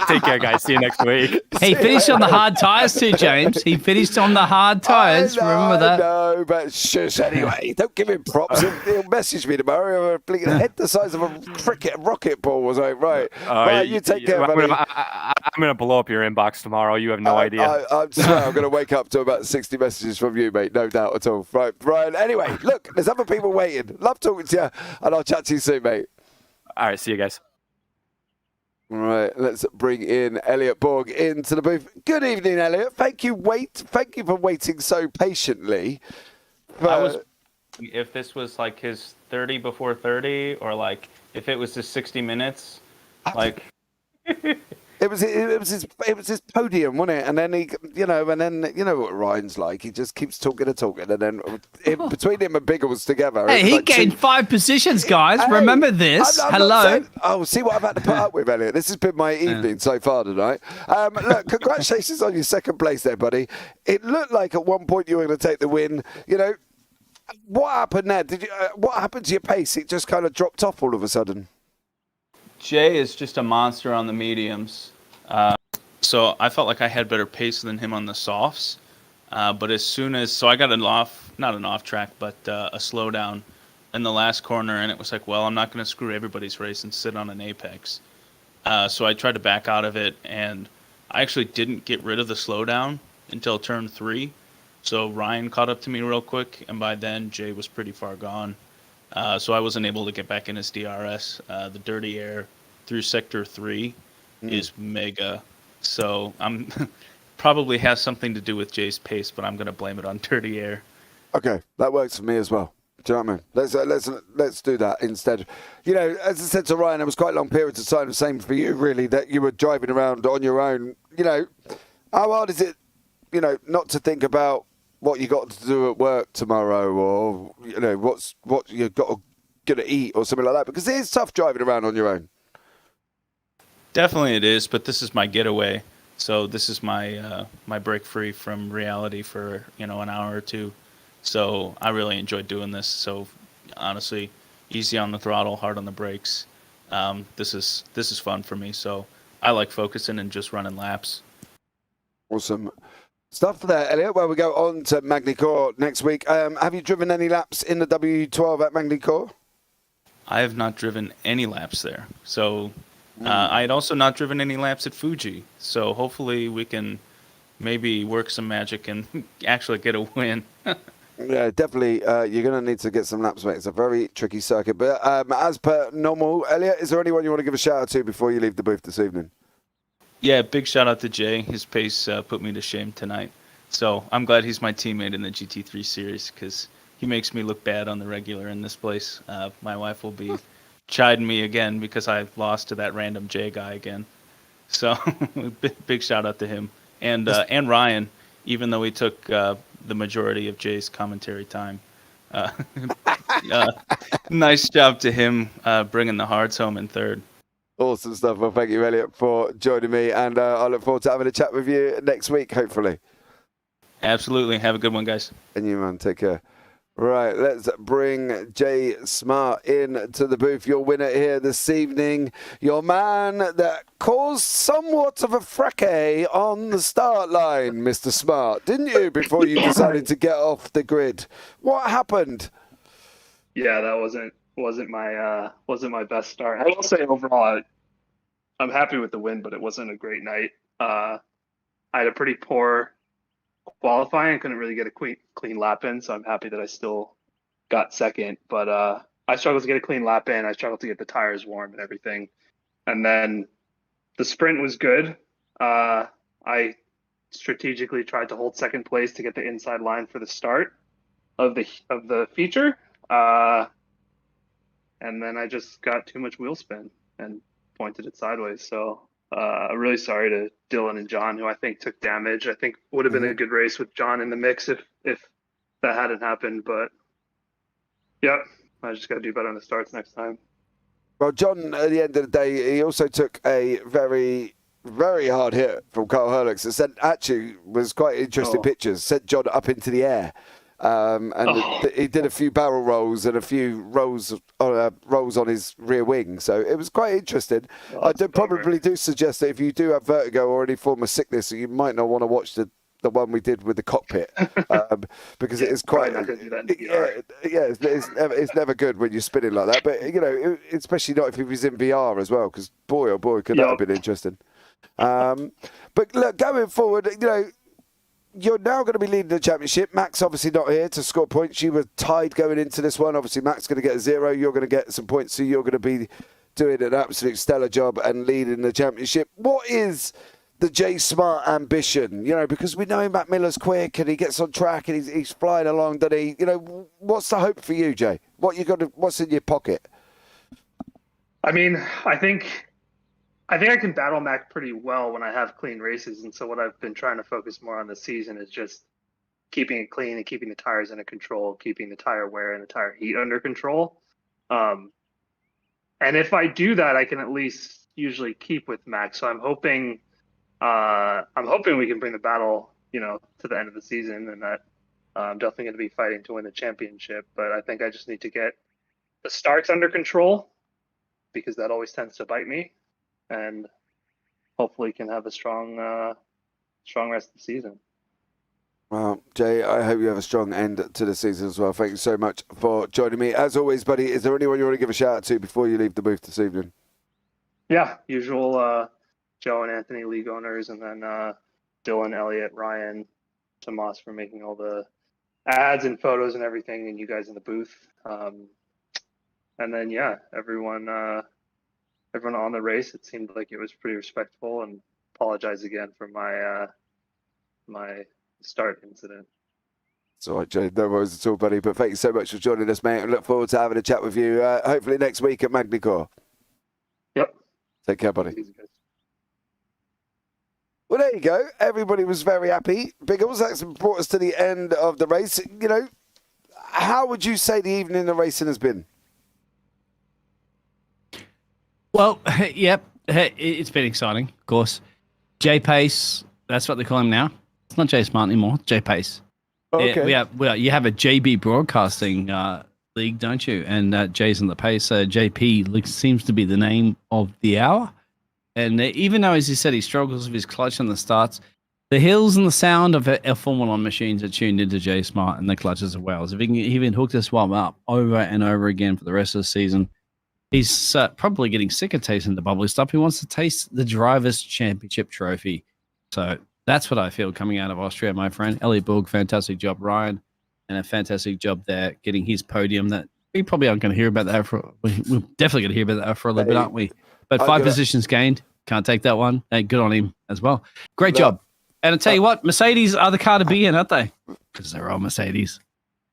Take care, guys. See you next week. He finished on the hard tires too, James. He finished on the hard tires. Remember that? No, but shush. Anyway, don't give him props. He'll message me tomorrow. A head the size of a rocket ball was like, right. Right, you take care, buddy. I'm going to blow up your inbox tomorrow. You have no idea. I'm going to wake up to about 60 messages from you, mate. No doubt at all. Right, Brian. Anyway, look, there's other people waiting. Love talking to you, and I'll chat to you soon, mate. All right, see you guys. All right, let's bring in Elliot Borg into the booth. Good evening, Elliot. Thank you for waiting so patiently. If this was like his 30 before 30, or like if it was his 60 minutes, like it was his podium, wasn't it? And then you know what Ryan's like. He just keeps talking and then between him and Biggles together. Hey, he gained 5 positions, guys. Hey, remember this. Hello. See what I've had to put up with, Elliot. This has been my evening so far tonight. Look, congratulations on your second place there, buddy. It looked like at one point you were going to take the win. What happened there? What happened to your pace? It just kind of dropped off all of a sudden. Jay is just a monster on the mediums. So I felt like I had better pace than him on the softs. But as soon as, I got not an off track, but a slowdown in the last corner, and it was like, well, I'm not going to screw everybody's race and sit on an apex. So I tried to back out of it, and I actually didn't get rid of the slowdown until turn 3. So Ryan caught up to me real quick, and by then Jay was pretty far gone. So I wasn't able to get back in his DRS. The dirty air through sector 3 is mega. So I'm probably has something to do with Jay's pace, but I'm going to blame it on dirty air. Okay, that works for me as well. Do you know what I mean? Let's do that instead. You know, as I said to Ryan, it was quite long periods of time. The same for you, really, that you were driving around on your own. You know, how hard is it, you know, not to think about what you got to do at work tomorrow, or you know what you got to eat or something like that? Because it is tough driving around on your own. Definitely it is, but this is my getaway. So this is my my break free from reality for, you know, an hour or two. So I really enjoyed doing this. So honestly, easy on the throttle, hard on the brakes. This is fun for me. So I like focusing and just running laps. Awesome stuff there, Elliot. Well, we go on to Magny-Cours next week. Have you driven any laps in the W12 at Magny-Cours? I have not driven any laps there. So I had also not driven any laps at Fuji. So hopefully we can maybe work some magic and actually get a win. Yeah, definitely. You're going to need to get some laps, mate. It's a very tricky circuit. But as per normal, Elliot, is there anyone you want to give a shout out to before you leave the booth this evening? Yeah, big shout out to Jay. His pace put me to shame tonight. So I'm glad he's my teammate in the GT3 series because he makes me look bad on the regular in this place. My wife will be chiding me again because I lost to that random Jay guy again. So big shout out to him. And Ryan, even though he took the majority of Jay's commentary time. Nice job to him bringing the hearts home in third. Awesome stuff. Well, thank you, Elliot, for joining me, and I look forward to having a chat with you next week, hopefully. Absolutely. Have a good one, guys. And you, man. Take care. Right, let's bring Jay Smart in to the booth. Your winner here this evening. Your man that caused somewhat of a fracas on the start line, Mr. Smart, didn't you, before you decided to get off the grid? What happened? Yeah, that wasn't my best start. I will say overall, I'm happy with the win, but it wasn't a great night. I had a pretty poor qualifying. I couldn't really get a clean lap in, so I'm happy that I still got second. But I struggled to get a clean lap in. I struggled to get the tires warm and everything. And then the sprint was good. I strategically tried to hold second place to get the inside line for the start of the feature. And then I just got too much wheel spin and pointed it sideways. So I'm really sorry to Dylan and John, who I think took damage. I think would have been a good race with John in the mix if that hadn't happened. But yeah, I just got to do better on the starts next time. Well, John, at the end of the day, he also took a very, very hard hit from Carl Herlix. It sent, actually was quite interesting pictures. Sent John up into the air. He did a few barrel rolls and a few rolls on his rear wing, so it was quite interesting. I probably do suggest that if you do have vertigo or any form of sickness, you might not want to watch the one we did with the cockpit because it is quite it's never good when you're spinning like that. But you know, especially not if he was in VR as well, because boy oh boy could that have been interesting. But look, going forward, you know, you're now going to be leading the championship. Max obviously not here to score points. You were tied going into this one. Obviously, Max is going to get a 0. You're going to get some points, so you're going to be doing an absolute stellar job and leading the championship. What is the Jay Smart ambition? You know, because we know Matt Miller's quick and he gets on track and he's flying along, doesn't he? You know, what's the hope for you, Jay? What's in your pocket? I mean, I think I can battle Mac pretty well when I have clean races. And so what I've been trying to focus more on this season is just keeping it clean and keeping the tires under control, keeping the tire wear and the tire heat under control. And if I do that, I can at least usually keep with Mac. So I'm hoping we can bring the battle, you know, to the end of the season, and that I'm definitely going to be fighting to win the championship. But I think I just need to get the starts under control because that always tends to bite me. And hopefully can have a strong rest of the season. Well, Jay, I hope you have a strong end to the season as well. Thank you so much for joining me. As always, buddy, is there anyone you want to give a shout out to before you leave the booth this evening? Yeah, usual Joe and Anthony, league owners, and then Dylan, Elliot, Ryan, Tomas for making all the ads and photos and everything, and you guys in the booth. And then yeah, everyone on the race. It seemed like it was pretty respectful, and apologize again for my my start incident. It's all right, Jay. No worries at all, buddy. But thank you so much for joining us, mate. I look forward to having a chat with you. Hopefully next week at Magnicor. Yep. Take care, buddy. Well, there you go. Everybody was very happy. Biggles, that's brought us to the end of the race. You know, how would you say the evening of racing has been? Well, yep, it's been exciting, of course. J Pace, that's what they call him now. It's not J Smart anymore, J Pace. Okay. You have a JB Broadcasting league, don't you? And J's on the pace. JP seems to be the name of the hour. And even though, as he said, he struggles with his clutch on the starts, the hills and the sound of our Formula One machines are tuned into J Smart and the clutches as well. So if he can even hook this one up over and over again for the rest of the season, he's probably getting sick of tasting the bubbly stuff. He wants to taste the Drivers' Championship trophy. So that's what I feel coming out of Austria, my friend. Elliot Borg, fantastic job. Ryan, and a fantastic job there getting his podium. That we probably aren't going to hear about that we're definitely going to hear about that for a little bit, aren't we? But 5 positions gained. Can't take that one. Hey, good on him as well. Great job. And I tell you what, Mercedes are the car to be in, aren't they? Because they're all Mercedes.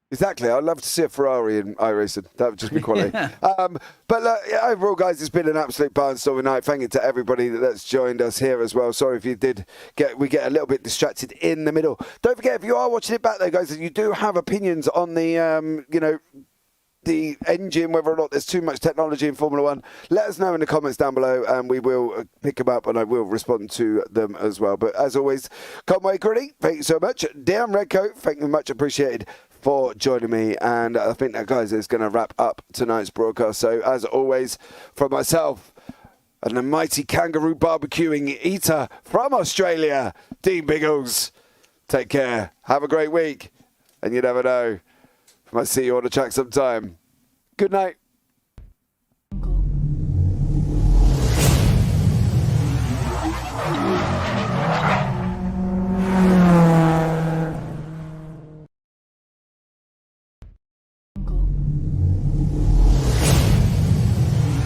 Exactly. I'd love to see a Ferrari in iRacing. That would just be quality. But overall, guys, it's been an absolute barnstorming night. Thank you to everybody that's joined us here as well. Sorry if you we get a little bit distracted in the middle. Don't forget, if you are watching it back there, guys, and you do have opinions on the, the engine, whether or not there's too much technology in Formula One, let us know in the comments down below, and we will pick them up and I will respond to them as well. But as always, Conway Gritty, thank you so much. Dan Redcoat, thank you much appreciated for joining me. And I think that, guys, is going to wrap up tonight's broadcast. So as always, from myself and the mighty kangaroo barbecuing eater from Australia, Dean Biggles, take care. Have a great week. And you never know, I might see you on the track sometime. Good night.